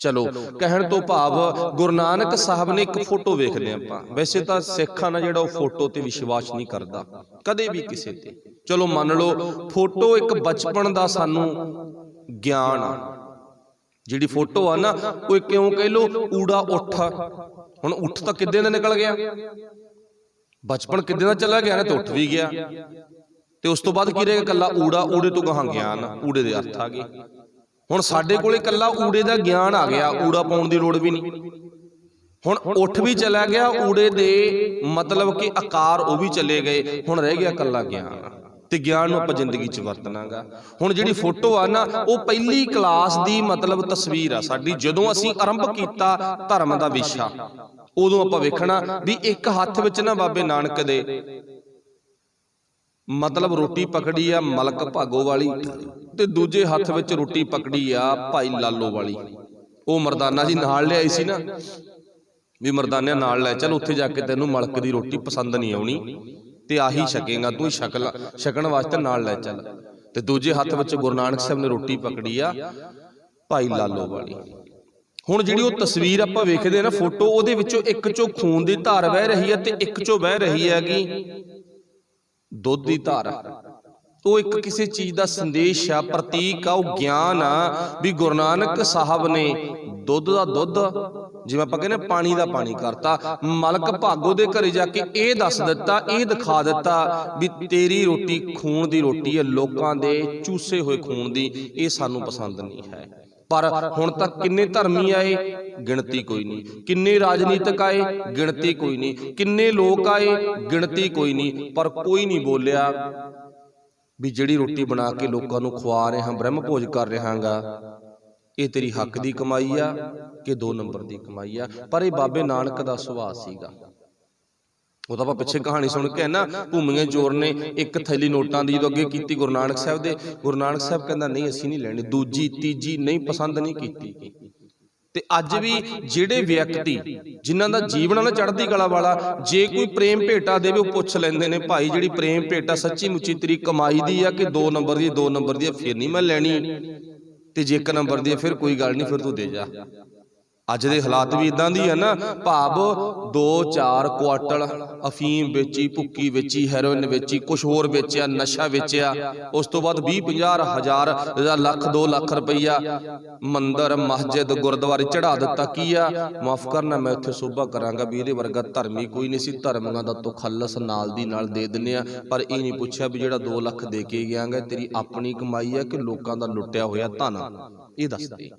ਚਲੋ ਕਹਿਣ ਤੋਂ ਭਾਵ ਗੁਰੂ ਨਾਨਕ ਸਾਹਿਬ ਨੇ ਇੱਕ ਫੋਟੋ ਵੇਖਦੇ ਆਪਾਂ, ਵੈਸੇ ਤਾਂ ਸਿੱਖਾਂ ਨਾਲ ਜਿਹੜਾ ਉਹ ਫੋਟੋ ਤੇ ਵਿਸ਼ਵਾਸ ਨਹੀਂ ਕਰਦਾ ਕਦੇ ਵੀ ਕਿਸੇ ਤੇ। ਚਲੋ ਮੰਨ ਲਓ ਫੋਟੋ ਇੱਕ ਬਚਪਨ ਦਾ ਸਾਨੂੰ ਗਿਆਨ ਆ, ਜਿਹੜੀ ਫੋਟੋ ਆ ਨਾ ਉਹ ਕਿਉਂ ਕਹਿ ਲੋ ਊੜਾ ਉੱਠ, ਹੁਣ ਉੱਠ ਤਾਂ ਕਿੱਦਾਂ ਦਾ ਨਿਕਲ ਗਿਆ, ਬਚਪਨ ਕਿੱਦਾਂ ਦਾ ਚਲਾ ਗਿਆ ਨਾ, ਤੇ ਉੱਠ ਵੀ ਗਿਆ, ਤੇ ਉਸ ਤੋਂ ਬਾਅਦ ਕੀ ਰਹੇਗਾ ਕੱਲਾ ਊੜਾ, ਊੜੇ ਤੋਂ ਗਾਹਾਂ ਗਿਆਨ, ਊੜੇ ਦੇ ਅਰਥ ਆ ਗਏ। ਹੁਣ ਸਾਡੇ ਕੋਲੇ ਕੱਲਾ ਊੜੇ ਦਾ ਗਿਆਨ ਆ ਗਿਆ, ਊੜਾ ਪਾਉਣ ਦੀ ਲੋੜ ਵੀ ਨਹੀਂ। ਹੁਣ ਉੱਠ ਵੀ ਚਲਾ ਗਿਆ, ਊੜੇ ਦੇ ਮਤਲਬ ਕਿ ਆਕਾਰ ਉਹ ਵੀ ਚਲੇ ਗਏ, ਹੁਣ ਰਹਿ ਗਿਆ ਕੱਲਾ ਗਿਆਨ, ਤੇ ਗਿਆਨ ਨੂੰ ਆਪਾਂ ਜ਼ਿੰਦਗੀ 'ਚ ਵਰਤਣਾਗਾ। ਹੁਣ ਜਿਹੜੀ ਫੋਟੋ ਆ ਨਾ ਉਹ ਪਹਿਲੀ ਕਲਾਸ ਦੀ ਮਤਲਬ ਤਸਵੀਰ ਆ ਸਾਡੀ, ਜਦੋਂ ਅਸੀਂ ਆਰੰਭ ਕੀਤਾ ਧਰਮ ਦਾ ਵਿਸ਼ਾ, ਉਦੋਂ ਆਪਾਂ ਵੇਖਣਾ ਵੀ ਇੱਕ ਹੱਥ ਵਿੱਚ ਨਾ ਬਾਬੇ ਨਾਨਕ ਦੇ ਮਤਲਬ ਰੋਟੀ ਪਕੜੀ ਆ ਮਲਕ ਭਾਗੋ ਵਾਲੀ, ਤੇ ਦੂਜੇ ਹੱਥ ਵਿੱਚ ਰੋਟੀ ਪਕੜੀ ਆ ਭਾਈ ਲਾਲੋ ਵਾਲੀ। ਉਹ ਮਰਦਾਨਾ ਜੀ ਨਾਲ ਲਿਆਈ ਸੀ ਨਾ, ਵੀ ਮਰਦਾਨਿਆਂ ਨਾਲ ਲੈ ਚੱਲ, ਉੱਥੇ ਜਾ ਕੇ ਤੈਨੂੰ ਮਲਕ ਦੀ ਰੋਟੀ ਪਸੰਦ ਨਹੀਂ ਆਉਣੀ ਤੇ ਆਹੀ ਛਕੇਗਾ ਤੂੰ, ਛਕਣ ਵਾਸਤੇ ਨਾਲ ਲੈ ਚੱਲ। ਤੇ ਦੂਜੇ ਹੱਥ ਵਿੱਚ ਗੁਰੂ ਨਾਨਕ ਸਾਹਿਬ ਨੇ ਰੋਟੀ ਪਕੜੀ ਆ ਭਾਈ ਲਾਲੋ ਵਾਲੀ। ਹੁਣ ਜਿਹੜੀ ਉਹ ਤਸਵੀਰ ਆਪਾਂ ਵੇਖਦੇ ਨਾ ਫੋਟੋ, ਉਹਦੇ ਵਿੱਚੋਂ ਇੱਕ ਚੋਂ ਖੂਨ ਦੀ ਧਾਰ ਵਹਿ ਰਹੀ ਹੈ, ਤੇ ਇੱਕ ਚੋਂ ਵਹਿ ਰਹੀ ਹੈਗੀ ਦੁੱਧ ਦੀ ਧਾਰ। ਉਹ ਇੱਕ ਕਿਸੇ ਚੀਜ਼ ਦਾ ਸੰਦੇਸ਼ ਆ, ਪ੍ਰਤੀਕ ਆ, ਉਹ ਗਿਆਨ ਆ ਵੀ ਗੁਰੂ ਨਾਨਕ ਸਾਹਿਬ ਨੇ ਦੁੱਧ ਦਾ ਦੁੱਧ, ਜਿਵੇਂ ਆਪਾਂ ਕਹਿੰਦੇ ਪਾਣੀ ਦਾ ਪਾਣੀ ਕਰਤਾ। ਮਲਕ ਭਾਗੋ ਦੇ ਘਰੇ ਜਾ ਕੇ ਇਹ ਦੱਸ ਦਿੱਤਾ, ਇਹ ਦਿਖਾ ਦਿੱਤਾ ਵੀ ਤੇਰੀ ਰੋਟੀ ਖੂਨ ਦੀ ਰੋਟੀ ਹੈ, ਲੋਕਾਂ ਦੇ ਚੂਸੇ ਹੋਏ ਖੂਨ ਦੀ, ਇਹ ਸਾਨੂੰ ਪਸੰਦ ਨਹੀਂ ਹੈ। ਪਰ ਹੁਣ ਤੱਕ ਕਿੰਨੇ ਧਰਮੀ ਆਏ, ਗਿਣਤੀ ਕੋਈ ਨਹੀਂ। ਕਿੰਨੇ ਰਾਜਨੀਤਿਕ ਆਏ, ਗਿਣਤੀ ਕੋਈ ਨਹੀਂ। ਕਿੰਨੇ ਲੋਕ ਆਏ, ਗਿਣਤੀ ਕੋਈ ਨਹੀਂ। ਪਰ ਕੋਈ ਨਹੀਂ ਬੋਲਿਆ ਵੀ ਜਿਹੜੀ ਰੋਟੀ ਬਣਾ ਕੇ ਲੋਕਾਂ ਨੂੰ ਖਵਾ ਰਿਹਾ, ਬ੍ਰਹਮ ਭੋਜ ਕਰ ਰਹਾਂਗਾ, ਇਹ ਤੇਰੀ ਹੱਕ ਦੀ ਕਮਾਈ ਆ ਕਿ 2 ਨੰਬਰ ਦੀ ਕਮਾਈ ਆ। ਪਰ ਇਹ ਬਾਬੇ ਨਾਨਕ ਦਾ ਸੁਭਾਅ ਸੀਗਾ। ਉਹ ਤਾਂ ਆਪਾਂ ਪਿੱਛੇ ਕਹਾਣੀ ਸੁਣ ਕੇ ਨਾ, ਭੂਮੀਏ ਚੋਰ ਨੇ ਇੱਕ ਥੈਲੀ ਨੋਟਾਂ ਦੀ ਜਦੋਂ ਅੱਗੇ ਕੀਤੀ ਗੁਰੂ ਨਾਨਕ ਸਾਹਿਬ ਦੇ, ਗੁਰੂ ਨਾਨਕ ਸਾਹਿਬ ਕਹਿੰਦਾ ਨਹੀਂ ਅਸੀਂ ਨਹੀਂ ਲੈਣੀ, ਦੂਜੀ ਤੀਜੀ ਨਹੀਂ, ਪਸੰਦ ਨਹੀਂ ਕੀਤੀ। ਤੇ ਅੱਜ ਵੀ ਜਿਹੜੇ ਵਿਅਕਤੀ ਜਿਨ੍ਹਾਂ ਦਾ ਜੀਵਨ ਨਾ ਚੜ੍ਹਦੀ ਕਲਾ ਵਾਲਾ, ਜੇ ਕੋਈ ਪ੍ਰੇਮ ਭੇਟਾ ਦੇਵੇ ਉਹ ਪੁੱਛ ਲੈਂਦੇ ਨੇ, ਭਾਈ ਜਿਹੜੀ ਪ੍ਰੇਮ ਭੇਟਾ ਸੱਚੀ ਮੁੱਚੀ ਤੇਰੀ ਕਮਾਈ ਦੀ ਆ ਕਿ 2 ਨੰਬਰ ਦੀ? 2 ਨੰਬਰ ਦੀ ਫਿਰ ਨਹੀਂ ਮੈਂ ਲੈਣੀ, ਤੇ ਜੇ 1 ਨੰਬਰ ਦੀ ਫਿਰ ਕੋਈ ਗੱਲ ਨਹੀਂ, ਫਿਰ ਤੂੰ ਦੇ ਜਾ। ਅੱਜ ਦੇ ਹਾਲਾਤ ਵੀ ਇਦਾਂ ਦੀ ਹੈ ਨਾ, ਭਾਵ 2-4 ਕੁਆਟਲ ਅਫੀਮ ਵੇਚੀ, ਭੁੱਕੀ ਵੇਚੀ, ਹੈਰੋਇਨ ਵੇਚੀ, ਕੁਛ ਹੋਰ ਵੇਚਿਆ, ਨਸ਼ਾ ਵੇਚਿਆ, ਉਸ ਤੋਂ ਬਾਅਦ 20-50 ਹਜ਼ਾਰ ਜਾਂ ਲੱਖ 2 ਲੱਖ ਰੁਪਈਆ ਮੰਦਰ ਮਸਜਿਦ ਗੁਰਦੁਆਰੇ ਚੜਾ ਦਿੱਤਾ। ਕੀ ਆ? ਮਾਫ ਕਰਨਾ, ਮੈਂ ਉੱਥੇ ਸੋਭਾ ਕਰਾਂਗਾ ਵੀ ਇਹਦੇ ਵਰਗਾ ਧਰਮੀ ਕੋਈ ਨਹੀਂ ਸੀ, ਧਰਮਾਂ ਦਾ ਤਖੱਲਸ ਨਾਲ ਦੀ ਨਾਲ ਦੇ ਦਿੰਦੇ ਆ। ਪਰ ਇਹ ਨਹੀਂ ਪੁੱਛਿਆ ਵੀ ਜਿਹੜਾ 2 ਲੱਖ ਦੇ ਕੇ ਗਿਆਗਾ ਤੇਰੀ ਆਪਣੀ ਕਮਾਈ ਹੈ ਕਿ ਲੋਕਾਂ ਦਾ ਲੁੱਟਿਆ ਹੋਇਆ ਧਨ, ਇਹ ਦੱਸ ਦੇ।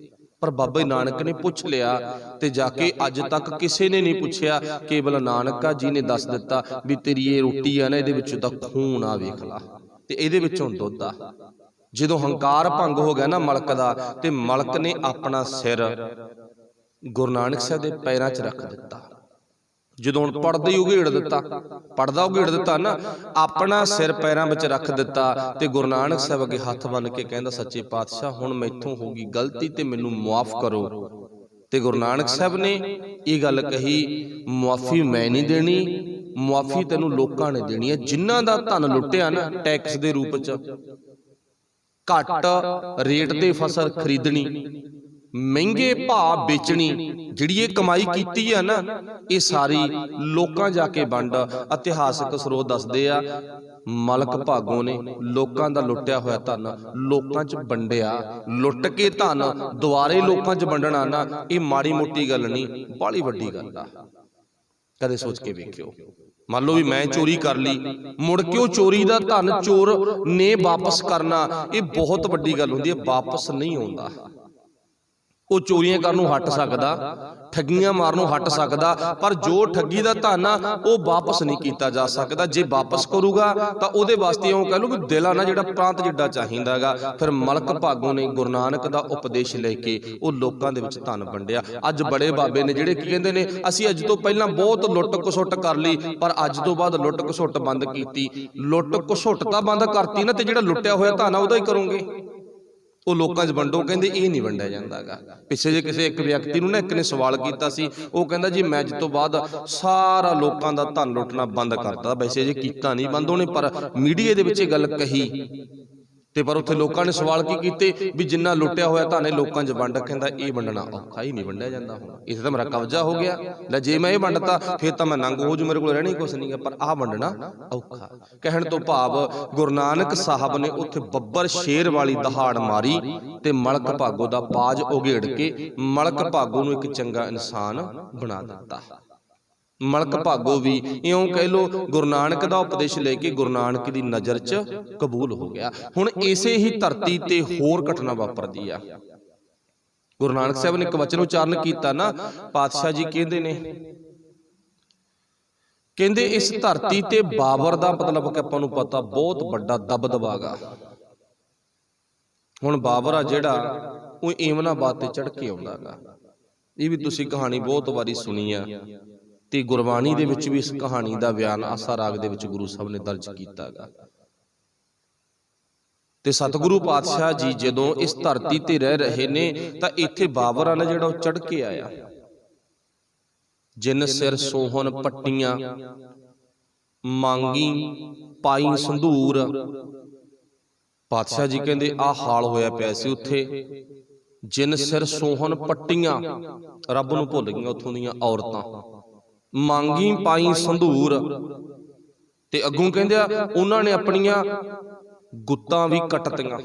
ਪਰ ਬਾਬਾ ਨਾਨਕ ਨੇ ਪੁੱਛ ਲਿਆ, ਤੇ ਜਾ ਕੇ ਅੱਜ ਤੱਕ ਕਿਸੇ ਨੇ ਨਹੀਂ ਪੁੱਛਿਆ, ਕੇਵਲ ਨਾਨਕਾ ਜੀ ਨੇ ਦੱਸ ਦਿੱਤਾ ਵੀ ਤੇਰੀ ਇਹ ਰੋਟੀ ਆ ਨਾ, ਇਹਦੇ ਵਿੱਚੋਂ ਤਾਂ ਖੂਨ ਆ, ਵੇਖ ਲਾ, ਤੇ ਇਹਦੇ ਵਿੱਚੋਂ ਦੁੱਧ ਆ। ਜਦੋਂ ਹੰਕਾਰ ਭੰਗ ਹੋ ਗਿਆ ਨਾ ਮਲਕ ਦਾ, ਤੇ ਮਲਕ ਨੇ ਆਪਣਾ ਸਿਰ ਗੁਰੂ ਨਾਨਕ ਸਾਹਿਬ ਦੇ ਪੈਰਾਂ 'ਚ ਰੱਖ ਦਿੱਤਾ। ਜਦੋਂ ਹੁਣ ਪੜਦਾ ਹੀ ਉਘੇੜ ਦਿੱਤਾ, ਪੜਦਾ ਉਘੇੜ ਦਿੱਤਾ ਨਾ, ਆਪਣਾ ਸਿਰ ਪੈਰਾਂ ਵਿੱਚ ਰੱਖ ਦਿੱਤਾ, ਤੇ ਗੁਰੂ ਨਾਨਕ ਸਾਹਿਬ ਅੱਗੇ ਹੱਥ ਬੰਨ੍ਹ ਕੇ ਕਹਿੰਦਾ, ਸੱਚੇ ਪਾਤਸ਼ਾਹ ਹੁਣ ਮੈਥੋਂ ਹੋ ਗਈ ਗਲਤੀ ਤੇ ਮੈਨੂੰ ਮੁਆਫ ਕਰੋ। ਤੇ ਗੁਰੂ ਨਾਨਕ ਸਾਹਿਬ ਨੇ ਇਹ ਗੱਲ ਕਹੀ, ਮੁਆਫੀ ਮੈਂ ਨਹੀਂ ਦੇਣੀ, ਮੁਆਫੀ ਤੈਨੂੰ ਲੋਕਾਂ ਨੇ ਦੇਣੀ ਹੈ। ਜਿਨ੍ਹਾਂ ਦਾ ਧਨ ਲੁੱਟਿਆ ਨਾ ਟੈਕਸ ਦੇ ਰੂਪ 'ਚ, ਘੱਟ ਰੇਟ ਤੇ ਫਸਲ ਖਰੀਦਣੀ, ਮਹਿੰਗੇ ਭਾਅ ਵੇਚਣੀ, ਜਿਹੜੀ ਇਹ ਕਮਾਈ ਕੀਤੀ ਆ ਨਾ, ਇਹ ਸਾਰੀ ਲੋਕਾਂ ਜਾ ਕੇ ਵੰਡ। ਇਤਿਹਾਸਕ ਸਰੋਤ ਦੱਸਦੇ ਆ, ਮਲਕ ਭਾਗੋ ਨੇ ਲੋਕਾਂ ਦਾ ਲੁੱਟਿਆ ਹੋਇਆ ਧਨ ਲੋਕਾਂ 'ਚ ਵੰਡਿਆ। ਲੁੱਟ ਕੇ ਧਨ ਦੁਆਰੇ ਲੋਕਾਂ 'ਚ ਵੰਡਣਾ ਨਾ, ਇਹ ਮਾੜੀ ਮੋਟੀ ਗੱਲ ਨਹੀਂ, ਬਾਹਲੀ ਵੱਡੀ ਗੱਲ ਆ। ਕਦੇ ਸੋਚ ਕੇ ਵੇਖਿਓ, ਮੰਨ ਲਓ ਵੀ ਮੈਂ ਚੋਰੀ ਕਰ ਲਈ, ਮੁੜ ਕੇ ਉਹ ਚੋਰੀ ਦਾ ਧਨ ਚੋਰ ਨੇ ਵਾਪਸ ਕਰਨਾ, ਇਹ ਬਹੁਤ ਵੱਡੀ ਗੱਲ ਹੁੰਦੀ ਹੈ। ਵਾਪਸ ਨਹੀਂ ਆਉਂਦਾ। ਉਹ ਚੋਰੀਆਂ ਕਰਨ ਨੂੰ ਹਟ ਸਕਦਾ, ਠੱਗੀਆਂ ਮਾਰਨ ਨੂੰ ਹਟ ਸਕਦਾ, ਪਰ ਜੋ ਠੱਗੀ ਦਾ ਧਨ ਆ ਉਹ ਵਾਪਸ ਨਹੀਂ ਕੀਤਾ ਜਾ ਸਕਦਾ। ਜੇ ਵਾਪਸ ਕਰੂਗਾ ਤਾਂ ਉਹਦੇ ਵਾਸਤੇ ਉਹ ਕਹਿ ਲਓ ਵੀ ਦਿਲ ਆ ਨਾ ਜਿਹੜਾ ਪ੍ਰਾਂਤ ਜਿੱਡਾ ਚਾਹੀਦਾ ਹੈਗਾ। ਫਿਰ ਮਲਕ ਭਾਗੋ ਨੇ ਗੁਰੂ ਨਾਨਕ ਦਾ ਉਪਦੇਸ਼ ਲੈ ਕੇ ਉਹ ਲੋਕਾਂ ਦੇ ਵਿੱਚ ਧਨ ਵੰਡਿਆ। ਅੱਜ ਬੜੇ ਬਾਬੇ ਨੇ ਜਿਹੜੇ ਕੀ ਕਹਿੰਦੇ ਨੇ, ਅਸੀਂ ਅੱਜ ਤੋਂ ਪਹਿਲਾਂ ਬਹੁਤ ਲੁੱਟ ਘਸੁੱਟ ਕਰ ਲਈ, ਪਰ ਅੱਜ ਤੋਂ ਬਾਅਦ ਲੁੱਟ ਘਸੁੱਟ ਬੰਦ ਕੀਤੀ। ਲੁੱਟ ਘਸੁੱਟ ਤਾਂ ਬੰਦ ਕਰਤੀ ਨਾ, ਤੇ ਜਿਹੜਾ ਲੁੱਟਿਆ ਹੋਇਆ ਧਨ ਆ ਉਹਦਾ ਹੀ ਕਰੋਗੇ, ਉਹ ਲੋਕਾਂ 'ਚ ਵੰਡੋ। ਕਹਿੰਦੇ ਇਹ ਨਹੀਂ ਵੰਡਿਆ ਜਾਂਦਾ ਗਾ। ਪਿੱਛੇ ਜੇ ਕਿਸੇ ਇੱਕ ਵਿਅਕਤੀ ਨੂੰ ਨਾ ਇੱਕ ਨੇ ਸਵਾਲ ਕੀਤਾ ਸੀ, ਉਹ ਕਹਿੰਦਾ ਜੀ ਮੈਂ ਅੱਜ ਤੋਂ ਬਾਅਦ ਸਾਰਾ ਲੋਕਾਂ ਦਾ ਧਨ ਲੁੱਟਣਾ ਬੰਦ ਕਰਤਾ। ਵੈਸੇ ਜੇ ਕੀਤਾ ਨਹੀਂ ਬੰਦ ਉਹਨੇ, ਪਰ ਮੀਡੀਆ ਦੇ ਵਿੱਚ ਇਹ ਗੱਲ ਕਹੀ, ਤੇ ਪਰ ਉੱਥੇ ਲੋਕਾਂ ਨੇ ਸਵਾਲ ਕੀ ਕੀਤੇ ਵੀ ਜਿੰਨਾ ਲੁੱਟਿਆ ਹੋਇਆ ਧਨ ਲੋਕਾਂ 'ਚ ਵੰਡ। ਕਹਿੰਦਾ ਇਹ ਵੰਡਣਾ ਔਖਾ ਹੀ ਨਹੀਂ ਵੰਡਿਆ ਜਾਂਦਾ। ਹੁਣ ਇਸ ਤਾਂ ਮੇਰਾ ਕਬਜ਼ਾ ਹੋ ਗਿਆ, ਲੈ ਜੇ ਮੈਂ ਇਹ ਵੰਡਤਾ ਫਿਰ ਤਾਂ ਮੈਂ ਨੰਗ ਹੋ ਜੂ, ਮੇਰੇ ਕੋਲ ਰਹਿਣਾ ਹੀ ਕੁਛ ਨਹੀਂ ਗਾ, ਪਰ ਆਹ ਵੰਡਣਾ ਔਖਾ। ਕਹਿਣ ਤੋਂ ਭਾਵ ਗੁਰੂ ਨਾਨਕ ਸਾਹਿਬ ਨੇ ਉੱਥੇ ਬੱਬਰ ਸ਼ੇਰ ਵਾਲੀ ਦਹਾੜ ਮਾਰੀ ਤੇ ਮਲਕ ਭਾਗੋ ਦਾ ਬਾਜ ਉਘੇੜ ਕੇ ਮਲਕ ਭਾਗੋ ਨੂੰ ਇੱਕ ਚੰਗਾ ਇਨਸਾਨ ਬਣਾ ਦਿੱਤਾ। ਮਲਕ ਭਾਗੋ ਵੀ ਇਉਂ ਕਹਿ ਲੋ ਗੁਰੂ ਨਾਨਕ ਦਾ ਉਪਦੇਸ਼ ਲੈ ਕੇ ਗੁਰੂ ਨਾਨਕ ਦੀ ਨਜ਼ਰ 'ਚ ਕਬੂਲ ਹੋ ਗਿਆ। ਹੁਣ ਇਸੇ ਹੀ ਧਰਤੀ ਤੇ ਹੋਰ ਘਟਨਾ ਵਾਪਰਦੀ ਆ। ਗੁਰੂ ਨਾਨਕ ਸਾਹਿਬ ਨੇ ਇੱਕ ਵਚਨ ਉਚਾਰਨ ਕੀਤਾ ਨਾ, ਪਾਤਸ਼ਾਹ ਜੀ ਕਹਿੰਦੇ ਨੇ, ਕਹਿੰਦੇ ਇਸ ਧਰਤੀ ਤੇ ਬਾਬਰ ਦਾ ਮਤਲਬ ਕਿ ਆਪਾਂ ਨੂੰ ਪਤਾ ਬਹੁਤ ਵੱਡਾ ਦਬਦਬਾ ਗਾ। ਹੁਣ ਬਾਬਰ ਆ ਜਿਹੜਾ ਉਹ ਏਮਨਾਬਾਦ ਤੇ ਚੜ੍ਹ ਕੇ ਆਉਂਦਾ ਗਾ। ਇਹ ਵੀ ਤੁਸੀਂ ਕਹਾਣੀ ਬਹੁਤ ਵਾਰੀ ਸੁਣੀ ਆ, ਤੇ ਗੁਰਬਾਣੀ ਦੇ ਵਿੱਚ ਵੀ ਇਸ ਕਹਾਣੀ ਦਾ ਬਿਆਨ ਆਸਾ ਰਾਗ ਦੇ ਵਿੱਚ ਗੁਰੂ ਸਾਹਿਬ ਨੇ ਦਰਜ ਕੀਤਾ ਗਾ। ਤੇ ਸਤਿਗੁਰੂ ਪਾਤਸ਼ਾਹ ਜੀ ਜਦੋਂ ਇਸ ਧਰਤੀ ਤੇ ਰਹਿ ਰਹੇ ਨੇ ਤਾਂ ਇੱਥੇ ਬਾਬਰ ਆ ਨਾ ਜਿਹੜਾ ਉਹ ਚੜ੍ਹ ਕੇ ਆਇਆ। ਜਿਨ ਸਿਰ ਸੋਹਣ ਪੱਟੀਆਂ ਮੰਗੀ ਪਾਈ ਸੰਧੂਰ। ਪਾਤਸ਼ਾਹ ਜੀ ਕਹਿੰਦੇ ਆਹ ਹਾਲ ਹੋਇਆ ਪਿਆ ਸੀ ਉੱਥੇ। ਜਿਨ ਸਿਰ ਸੋਹਣ ਪੱਟੀਆਂ, ਰੱਬ ਨੂੰ ਭੁੱਲ ਗਈਆਂ ਉੱਥੋਂ ਦੀਆਂ ਔਰਤਾਂ। ਮੰਗੀ ਪਾਈ ਸੰਧੂਰ, ਤੇ ਅੱਗੋਂ ਕਹਿੰਦੇ ਆ ਉਹਨਾਂ ਨੇ ਆਪਣੀਆਂ ਗੁੱਤਾਂ ਵੀ ਕੱਟਤੀਆਂ,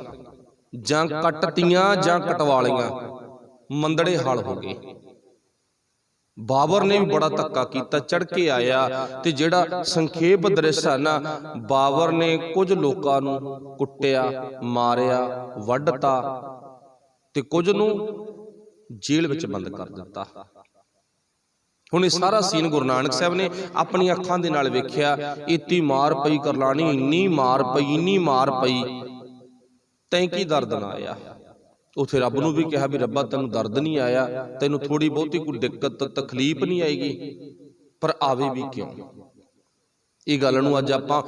ਜਾਂ ਕੱਟਤੀਆਂ ਜਾਂ ਕਟਵਾ ਲਈਆਂ, ਮੰਦੜੇ ਹਲ ਹੋ ਗਏ। ਬਾਬਰ ਨੇ ਵੀ ਬੜਾ ਧੱਕਾ ਕੀਤਾ, ਚੜ ਕੇ ਆਇਆ। ਤੇ ਜਿਹੜਾ ਸੰਖੇਪ ਦ੍ਰਿਸ਼ ਹੈ ਨਾ, ਬਾਬਰ ਨੇ ਕੁਝ ਲੋਕਾਂ ਨੂੰ ਕੁੱਟਿਆ, ਮਾਰਿਆ, ਵੱਢਤਾ ਤੇ ਕੁਝ ਨੂੰ ਜੇਲ੍ਹ ਵਿੱਚ ਬੰਦ ਕਰ ਦਿੱਤਾ। ਹੁਣ ਇਹ ਸਾਰਾ ਸੀਨ ਗੁਰੂ ਨਾਨਕ ਸਾਹਿਬ ਨੇ ਆਪਣੀ ਅੱਖਾਂ ਦੇ ਨਾਲ ਵੇਖਿਆ। ਇਤੀ ਮਾਰ ਪਈ ਕਰਲਾਣੀ, ਇੰਨੀ ਮਾਰ ਪਈ, ਇੰਨੀ ਮਾਰ ਪਈ, ਤੈਂ ਕੀ ਦਰਦ ਨਾ ਆਇਆ। ਉੱਥੇ ਰੱਬ ਨੂੰ ਵੀ ਕਿਹਾ ਵੀ ਰੱਬਾ ਤੈਨੂੰ ਦਰਦ ਨਹੀਂ ਆਇਆ, ਤੈਨੂੰ ਥੋੜੀ ਬਹੁਤੀ ਕੋਈ ਦਿੱਕਤ ਤਕਲੀਫ ਨਹੀਂ ਆਏਗੀ, ਪਰ ਆਵੇ ਵੀ ਕਿਉਂ। ਇਹ ਗੱਲ ਨੂੰ ਅੱਜ ਆਪਾਂ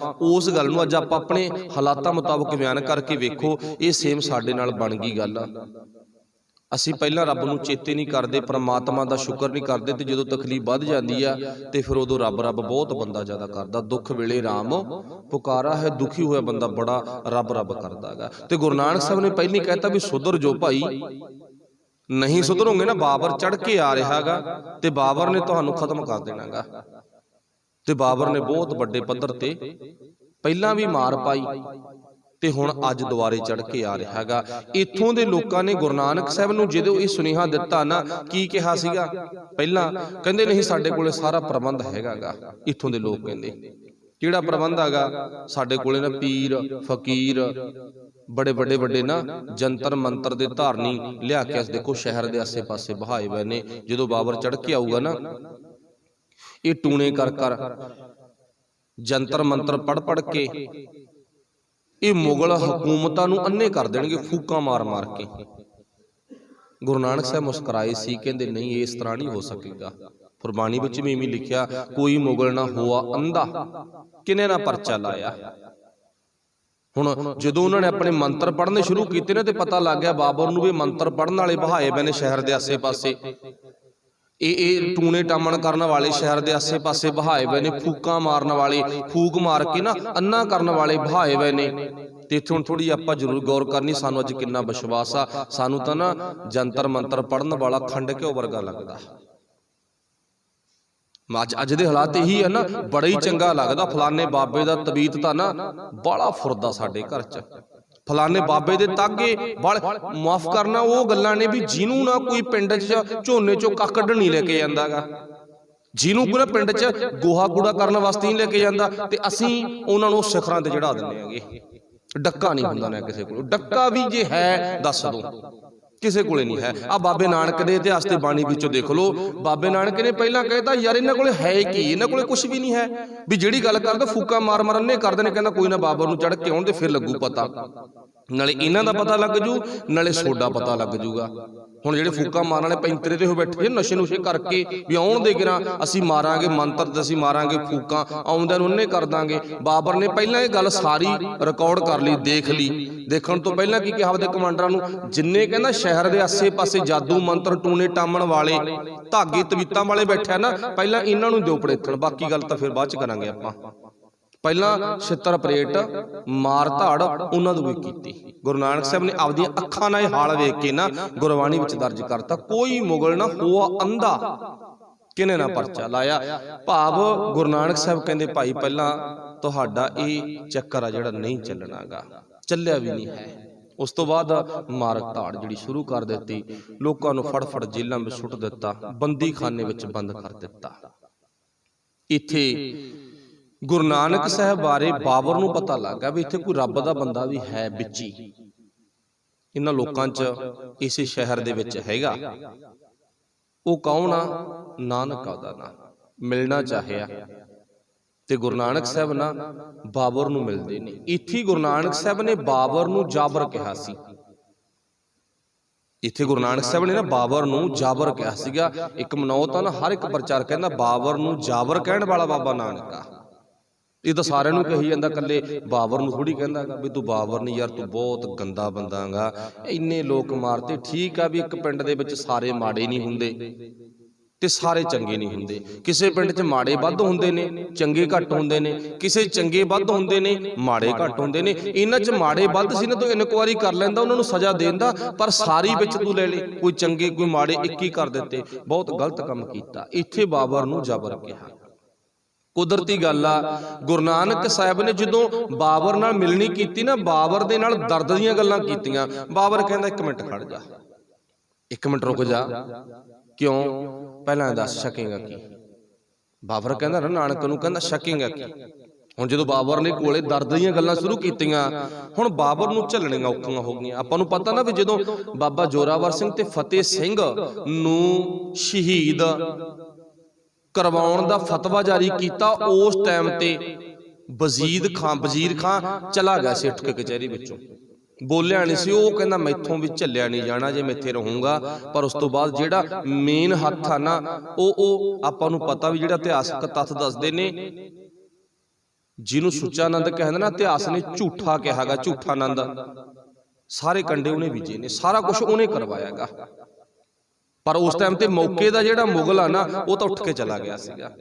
ਆਪਣੇ ਹਾਲਾਤਾਂ ਮੁਤਾਬਕ ਬਿਆਨ ਕਰਕੇ ਵੇਖੋ। ਇਹ ਸੇਮ ਸਾਡੇ ਨਾਲ ਬਣ ਗਈ ਗੱਲ। ਅਸੀਂ ਪਹਿਲਾਂ ਰੱਬ ਨੂੰ ਚੇਤੇ ਨਹੀਂ ਕਰਦੇ, ਪਰਮਾਤਮਾ ਦਾ ਸ਼ੁਕਰ ਨਹੀਂ ਕਰਦੇ, ਤੇ ਜਦੋਂ ਤਕਲੀਫ ਵੱਧ ਜਾਂਦੀ ਆ ਤੇ ਫਿਰ ਉਦੋਂ ਰੱਬ ਬਹੁਤ ਬੰਦਾ ਜ਼ਿਆਦਾ ਕਰਦਾ। ਦੁੱਖ ਵੇਲੇ ਰਾਮ ਪੁਕਾਰਾ ਹੈ, ਦੁਖੀ ਹੋਇਆ ਬੰਦਾ ਬੜਾ ਰੱਬ ਕਰਦਾ ਹੈਗਾ। ਤੇ ਗੁਰੂ ਨਾਨਕ ਸਾਹਿਬ ਨੇ ਪਹਿਲਾਂ ਹੀ ਕਹਿਤਾ ਵੀ ਸੁਧਰ ਜੋ ਭਾਈ, ਨਹੀਂ ਸੁਧਰੋਗੇ ਨਾ ਬਾਬਰ ਚੜ ਕੇ ਆ ਰਿਹਾ ਹੈਗਾ ਤੇ ਬਾਬਰ ਨੇ ਤੁਹਾਨੂੰ ਖਤਮ ਕਰ ਦੇਣਾ ਗਾ। ਤੇ ਬਾਬਰ ਨੇ ਬਹੁਤ ਵੱਡੇ ਪੱਧਰ ਤੇ ਪਹਿਲਾਂ ਵੀ ਮਾਰ ਪਾਈ ਤੇ ਹੁਣ ਅੱਜ ਦੁਬਾਰੇ ਚੜ ਕੇ ਆ ਰਿਹਾ ਹੈਗਾ। ਇੱਥੋਂ ਦੇ ਲੋਕਾਂ ਨੇ ਗੁਰੂ ਨਾਨਕ ਸਾਹਿਬ ਨੂੰ ਜਦੋਂ ਇਹ ਸੁਨੇਹਾ ਦਿੱਤਾ ਨਾ, ਕੀ ਕਿਹਾ ਸੀਗਾ? ਪਹਿਲਾਂ ਕਹਿੰਦੇ ਨਹੀਂ ਸਾਡੇ ਕੋਲੇ ਸਾਰਾ ਪ੍ਰਬੰਧ ਹੈਗਾ ਗਾ। ਇੱਥੋਂ ਦੇ ਲੋਕ ਕਹਿੰਦੇ ਕਿਹੜਾ ਪ੍ਰਬੰਧ ਹੈਗਾ? ਸਾਡੇ ਕੋਲੇ ਨਾ ਪੀਰ ਫਕੀਰ ਬੜੇ ਵੱਡੇ ਨਾ ਜੰਤਰ ਮੰਤਰ ਦੇ ਧਾਰਨੀ ਲਿਆ ਕੇ ਦੇਖੋ ਸ਼ਹਿਰ ਦੇ ਆਸੇ ਪਾਸੇ ਬਹਾਏ ਹੋਏ ਨੇ। ਜਦੋਂ ਬਾਬਰ ਚੜ ਕੇ ਆਊਗਾ ਨਾ, ਇਹ ਟੂਣੇ ਕਰ ਜੰਤਰ ਮੰਤਰ ਪੜ ਕੇ ਇਹ ਮੁਗਲ ਹਕੂਮਤਾਂ ਨੂੰ ਅੰਨੇ ਕਰ ਦੇਣਗੇ, ਫੂਕਾਂ ਮਾਰ ਕੇ। ਗੁਰੂ ਨਾਨਕ ਸਾਹਿਬ ਮੁਸਕਰਾਏ ਸੀ, ਕਹਿੰਦੇ ਨਹੀਂ ਇਸ ਤਰ੍ਹਾਂ ਨਹੀਂ ਹੋ ਸਕੇਗਾ। ਗੁਰਬਾਣੀ ਵਿੱਚ ਵੀ ਇਵੇਂ ਲਿਖਿਆ, ਕੋਈ ਮੁਗਲ ਨਾ ਹੋਆ ਅੰਧਾ, ਕਿਨੇ ਨਾ ਪਰਚਾ ਲਾਇਆ। ਹੁਣ ਜਦੋਂ ਉਹਨਾਂ ਨੇ ਆਪਣੇ ਮੰਤਰ ਪੜ੍ਹਨੇ ਸ਼ੁਰੂ ਕੀਤੇ ਨੇ ਤੇ ਪਤਾ ਲੱਗ ਗਿਆ ਬਾਬਰ ਨੂੰ ਵੀ ਮੰਤਰ ਪੜ੍ਹਨ ਵਾਲੇ ਬਹਾਏ ਪਏ ਨੇ ਸ਼ਹਿਰ ਦੇ ਆਸੇ ਪਾਸੇ। ਇਹ ਟੂਣੇ ਟਾਮਣ ਕਰਨ ਵਾਲੇ ਸ਼ਹਿਰ ਦੇ ਆਸੇ ਪਾਸੇ ਬਹਾਏ ਹੋਏ ਨੇ, ਫੂਕਾਂ ਮਾਰਨ ਵਾਲੇ, ਫੂਕ ਮਾਰ ਕੇ ਨਾ ਅੰਨਾ ਕਰਨ ਵਾਲੇ ਬਹਾਏ ਹੋਏ ਨੇ। ਤੇ ਇੱਥੇ ਹੁਣ ਥੋੜੀ ਆਪਾਂ ਜ਼ਰੂਰ ਗੌਰ ਕਰਨੀ, ਸਾਨੂੰ ਅੱਜ ਕਿੰਨਾ ਵਿਸ਼ਵਾਸ ਆ। ਸਾਨੂੰ ਤਾਂ ਨਾ ਜੰਤਰ ਮੰਤਰ ਪੜਨ ਵਾਲਾ ਖੰਡ ਘਿਓ ਵਰਗਾ ਲੱਗਦਾ। ਅੱਜ ਦੇ ਹਾਲਾਤ ਇਹੀ ਹੈ ਨਾ, ਬੜਾ ਹੀ ਚੰਗਾ ਲੱਗਦਾ ਫਲਾਣੇ ਬਾਬੇ ਦਾ ਤਬੀਤ ਤਾਂ ਨਾ ਬਾਲਾ ਫੁਰਦਾ ਸਾਡੇ ਘਰ ਚ, ਫਲਾਣੇ ਬਾਬੇ ਦੇ ਤਾਗੇ ਮਾਫ ਕਰਨਾ ਉਹ ਗੱਲਾਂ ਨੇ ਵੀ ਜਿਹਨੂੰ ਨਾ ਕੋਈ ਪਿੰਡ ਚ ਝੋਨੇ ਚੋਂ ਕੱਖ ਕੱਢਣ ਨਹੀਂ ਲੈ ਕੇ ਜਾਂਦਾਗਾ, ਜਿਹਨੂੰ ਕੋਈ ਨਾ ਪਿੰਡ ਚ ਗੋਹਾ ਕੂੜਾ ਕਰਨ ਵਾਸਤੇ ਨਹੀਂ ਲੈ ਕੇ ਜਾਂਦਾ, ਤੇ ਅਸੀਂ ਉਹਨਾਂ ਨੂੰ ਸਿਖਰਾਂ ਤੇ ਚੜਾ ਦਿੰਦੇ ਆਂਗੇ। ਡੱਕਾ ਨਹੀਂ ਹੁੰਦਾ ਨਾ ਕਿਸੇ ਕੋਲ, ਡੱਕਾ ਵੀ ਜੇ ਹੈ ਦੱਸ ਦੋ, ਕਿਸੇ ਕੋਲੇ ਨਹੀਂ ਹੈ। ਆ ਬਾਬੇ ਨਾਨਕ ਦੇ ਇਤਿਹਾਸ ਤੇ ਬਾਣੀ ਵਿੱਚੋਂ ਦੇਖ ਲਓ, ਬਾਬੇ ਨਾਨਕ ਨੇ ਪਹਿਲਾਂ ਕਹਿਤਾ ਯਾਰ ਇਹਨਾਂ ਕੋਲੇ ਹੈ ਕੀ, ਇਹਨਾਂ ਕੋਲੇ ਕੁਝ ਵੀ ਨਹੀਂ ਹੈ। ਵੀ ਜਿਹੜੀ ਗੱਲ ਕਰਦੇ ਫੂਕਾ ਮਾਰ ਮਾਰ ਅੰਨੇ ਕਰਦੇ ਨੇ, ਕਹਿੰਦਾ ਕੋਈ ਨਾ ਬਾਬਰ ਨੂੰ ਚੜ ਕੇ ਆਉਣ ਤੇ ਫਿਰ ਲੱਗੂ ਪਤਾ, ਨਾਲੇ ਇਹਨਾਂ ਦਾ ਪਤਾ ਲੱਗ ਜੂ ਨਾਲੇ ਸੋਡਾ ਪਤਾ ਲੱਗ ਜੂਗਾ। ਹੁਣ ਜਿਹੜੇ ਫੂਕਾ ਮਾਰਨ ਵਾਲੇ ਪੈਂਤਰੇ ਤੇ ਹੋ ਬੈਠੇ ਨਸ਼ੇ ਨੁਸ਼ੇ ਕਰਕੇ ਵੀ ਆਉਣ ਦੇ ਗਿਰਾਂ ਅਸੀਂ ਮਾਰਾਂਗੇ ਮੰਤਰ ਤੇ ਅਸੀਂ ਮਾਰਾਂਗੇ ਫੂਕਾਂ, ਆਉਂਦਿਆਂ ਨੂੰ ਉਹਨੇ ਕਰ ਦਾਂਗੇ। ਬਾਬਰ ਨੇ ਪਹਿਲਾਂ ਇਹ ਗੱਲ ਸਾਰੀ ਰਿਕਾਰਡ ਕਰ ਲਈ, ਦੇਖ ਲਈ। ਦੇਖਣ ਤੋਂ ਪਹਿਲਾਂ ਕੀ ਕਿਹਾ ਆਪਦੇ ਕਮਾਂਡਰਾਂ ਨੂੰ, ਜਿੰਨੇ ਕਹਿੰਦਾ ਸ਼ਹਿਰ ਦੇ ਆਸੇ ਪਾਸੇ ਜਾਦੂ ਮੰਤਰ ਟੂਣੇ ਟਾਮਣ ਵਾਲੇ ਧਾਗੇ ਤਵੀਤਾਂ ਵਾਲੇ ਬੈਠੇ ਨਾ, ਪਹਿਲਾਂ ਇਹਨਾਂ ਨੂੰ ਦਿਓ ਪੜੇਥਣ, ਬਾਕੀ ਗੱਲ ਤਾਂ ਫਿਰ ਬਾਅਦ ਚ ਕਰਾਂਗੇ ਆਪਾਂ। ਪਹਿਲਾਂ ਛਿੱਤਰ ਪਰੇਟ ਮਾਰ ਧਾੜ ਉਹਨਾਂ ਨੂੰ ਵੀ ਕੀਤੀ। ਗੁਰੂ ਨਾਨਕ ਸਾਹਿਬ ਨੇ ਆਪਦੀਆਂ ਅੱਖਾਂ ਨਾਲ ਇਹ ਹਾਲ ਵੇਖ ਕੇ ਨਾ ਗੁਰਬਾਣੀ ਵਿੱਚ ਦਰਜ ਕਰਤਾ, ਕੋਈ ਮੁਗਲ ਨਾ ਹੋਆ ਅੰਧਾ, ਕਿਨੇ ਨਾ ਪਰਚਾ ਲਾਇਆ। ਭਾਵ ਗੁਰੂ ਨਾਨਕ ਸਾਹਿਬ ਕਹਿੰਦੇ ਭਾਈ ਪਹਿਲਾਂ ਤੁਹਾਡਾ ਇਹ ਚੱਕਰ ਆ ਜਿਹੜਾ ਨਹੀਂ ਚੱਲਣਾਗਾ, ਚੱਲਿਆ ਵੀ ਨਹੀਂ ਹੈ। ਉਸ ਤੋਂ ਬਾਅਦ ਮਾਰਕ ਧਾੜ ਜਿਹੜੀ ਸ਼ੁਰੂ ਕਰ ਦਿੱਤੀ, ਲੋਕਾਂ ਨੂੰ ਫੜ ਫੜ ਜੇਲ੍ਹਾਂ ਵਿੱਚ ਸੁੱਟ ਦਿੱਤਾ, ਬੰਦੀ ਖਾਨੇ ਵਿੱਚ ਬੰਦ ਕਰ ਦਿੱਤਾ। ਇੱਥੇ ਗੁਰੂ ਨਾਨਕ ਸਾਹਿਬ ਬਾਰੇ ਬਾਬਰ ਨੂੰ ਪਤਾ ਲੱਗ ਗਿਆ ਵੀ ਇੱਥੇ ਕੋਈ ਰੱਬ ਦਾ ਬੰਦਾ ਵੀ ਹੈ ਵਿੱਚ ਹੀ, ਇਹਨਾਂ ਲੋਕਾਂ 'ਚ ਇਸੇ ਸ਼ਹਿਰ ਦੇ ਵਿੱਚ ਹੈਗਾ। ਉਹ ਕੌਣ ਆ? ਨਾਨਕ ਉਹਦਾ ਨਾਂ। ਮਿਲਣਾ ਚਾਹਿਆ ਤੇ ਗੁਰੂ ਨਾਨਕ ਸਾਹਿਬ ਨਾ ਬਾਬਰ ਨੂੰ ਮਿਲਦੇ ਨੇ। ਇੱਥੇ ਗੁਰੂ ਨਾਨਕ ਸਾਹਿਬ ਨੇ ਬਾਬਰ ਨੂੰ ਜਾਬਰ ਕਿਹਾ ਸੀ। ਇੱਥੇ ਗੁਰੂ ਨਾਨਕ ਸਾਹਿਬ ਨੇ ਨਾ ਬਾਬਰ ਨੂੰ ਜਾਬਰ ਕਿਹਾ ਸੀਗਾ। ਇੱਕ ਮਨੌਤ ਆ ਨਾ, ਹਰ ਇੱਕ ਪ੍ਰਚਾਰ ਕਹਿੰਦਾ ਬਾਬਰ ਨੂੰ ਜਾਬਰ ਕਹਿਣ ਵਾਲਾ ਬਾਬਾ ਨਾਨਕ ਆ। ਇਹ ਤਾਂ ਸਾਰਿਆਂ ਨੂੰ ਕਹੀ ਜਾਂਦਾ, ਕੱਲੇ ਬਾਬਰ ਨੂੰ ਥੋੜੀ ਕਹਿੰਦਾ ਵੀ ਤੂੰ ਬਾਬਰ ਨਹੀਂ ਯਾਰ, ਤੂੰ ਬਹੁਤ ਗੰਦਾ ਬੰਦਾ ਗਾ, ਇੰਨੇ ਲੋਕ ਮਾਰਤੇ। ਠੀਕ ਆ ਵੀ ਇੱਕ ਪਿੰਡ ਦੇ ਵਿੱਚ ਸਾਰੇ ਮਾੜੇ ਨਹੀਂ ਹੁੰਦੇ ਤੇ ਸਾਰੇ ਚੰਗੇ ਨਹੀਂ ਹੁੰਦੇ, ਕਿਸੇ ਪਿੰਡ 'ਚ ਮਾੜੇ ਵੱਧ ਹੁੰਦੇ ਨੇ ਚੰਗੇ ਘੱਟ ਹੁੰਦੇ ਨੇ, ਕਿਸੇ ਚੰਗੇ ਵੱਧ ਹੁੰਦੇ ਨੇ ਮਾੜੇ ਘੱਟ ਹੁੰਦੇ ਨੇ। ਇਹਨਾਂ 'ਚ ਮਾੜੇ ਵੱਧ ਸੀ ਨਾ ਤੂੰ ਇਨਕੁਆਇਰੀ ਕਰ ਲੈਂਦਾ, ਉਹਨਾਂ ਨੂੰ ਸਜ਼ਾ ਦੇਂਦਾ, ਪਰ ਸਾਰੀ ਵਿੱਚ ਤੂੰ ਲੈ ਲੈ, ਕੋਈ ਚੰਗੇ ਕੋਈ ਮਾੜੇ ਇੱਕ ਹੀ ਕਰ ਦਿੱਤੇ, ਬਹੁਤ ਗਲਤ ਕੰਮ ਕੀਤਾ। ਇੱਥੇ ਬਾਬਰ ਨੂੰ ਜਬਰ ਕਿਹਾ। ਕੁਦਰਤੀ ਗੱਲ ਆ। ਗੁਰੂ ਨਾਨਕ ਸਾਹਿਬ ਨੇ ਜਦੋਂ ਬਾਬਰ ਨਾਲ ਮਿਲਣੀ ਕੀਤੀ ਨਾ, ਬਾਬਰ ਦੇ ਨਾਲ ਦਰਦ ਦੀਆਂ ਗੱਲਾਂ ਕੀਤੀਆਂ। ਬਾਬਰ ਕਹਿੰਦਾ 1 ਮਿੰਟ ਖੜ ਜਾ, 1 ਮਿੰਟ ਰੁਕ ਜਾ, ਕਿਉਂ? ਪਹਿਲਾਂ ਦੱਸ ਛਕੇਗਾ ਕੀ? ਬਾਬਰ ਕਹਿੰਦਾ ਨਾ ਨਾਨਕ ਨੂੰ, ਕਹਿੰਦਾ ਛਕੇਗਾ ਕੀ? ਹੁਣ ਜਦੋਂ ਬਾਬਰ ਨੇ ਕੋਲੇ ਦਰਦ ਦੀਆਂ ਗੱਲਾਂ ਸ਼ੁਰੂ ਕੀਤੀਆਂ, ਹੁਣ ਬਾਬਰ ਨੂੰ ਝੱਲਣੀਆਂ ਔਖੀਆਂ ਹੋ ਗਈਆਂ। ਆਪਾਂ ਨੂੰ ਪਤਾ ਨਾ ਵੀ ਜਦੋਂ ਬਾਬਾ ਜ਼ੋਰਾਵਰ ਸਿੰਘ ਤੇ ਫਤਿਹ ਸਿੰਘ ਨੂੰ ਸ਼ਹੀਦ ਕਰਵਾਉਣ ਦਾ ਫਤਵਾ ਜਾਰੀ ਕੀਤਾ, ਉਸ ਟਾਈਮ ਤੇ ਵਜ਼ੀਰ ਖਾਨ ਚਲਾ ਗਿਆ ਸੀ ਉੱਠ ਕੇ ਕਚਹਿਰੀ ਵਿੱਚੋਂ, ਬੋਲਿਆ ਨਹੀਂ ਸੀ। ਉਹ ਕਹਿੰਦਾ ਮੈਥੋਂ ਵੀ ਝੱਲਿਆ ਨਹੀਂ ਜਾਣਾ ਜੇ ਮੈਂ ਇੱਥੇ ਰਹੂੰਗਾ। ਪਰ ਉਸ ਤੋਂ ਬਾਅਦ ਜਿਹੜਾ ਮੇਨ ਹੱਥ ਆ ਨਾ, ਉਹ ਆਪਾਂ ਨੂੰ ਪਤਾ ਵੀ ਜਿਹੜਾ ਇਤਿਹਾਸਕ ਤੱਥ ਦੱਸਦੇ ਨੇ, ਜਿਹਨੂੰ ਸੁੱਚਾਨੰਦ ਕਹਿੰਦੇ ਨਾ, ਇਤਿਹਾਸ ਨੇ ਝੂਠਾ ਕਿਹਾਗਾ, ਝੂਠਾਨੰਦ। ਸਾਰੇ ਕੰਡੇ ਉਹਨੇ ਬੀਜੇ ਨੇ, ਸਾਰਾ ਕੁਝ ਉਹਨੇ ਕਰਵਾਇਆਗਾ। ਪਰ ਉਸ ਟਾਈਮ ਤੇ ਮੌਕੇ ਦਾ ਜਿਹੜਾ ਮੁਗਲ ਆ ਨਾ, ਉਹ ਤਾਂ ਉੱਠ ਕੇ ਚਲਾ ਗਿਆ ਸੀਗਾ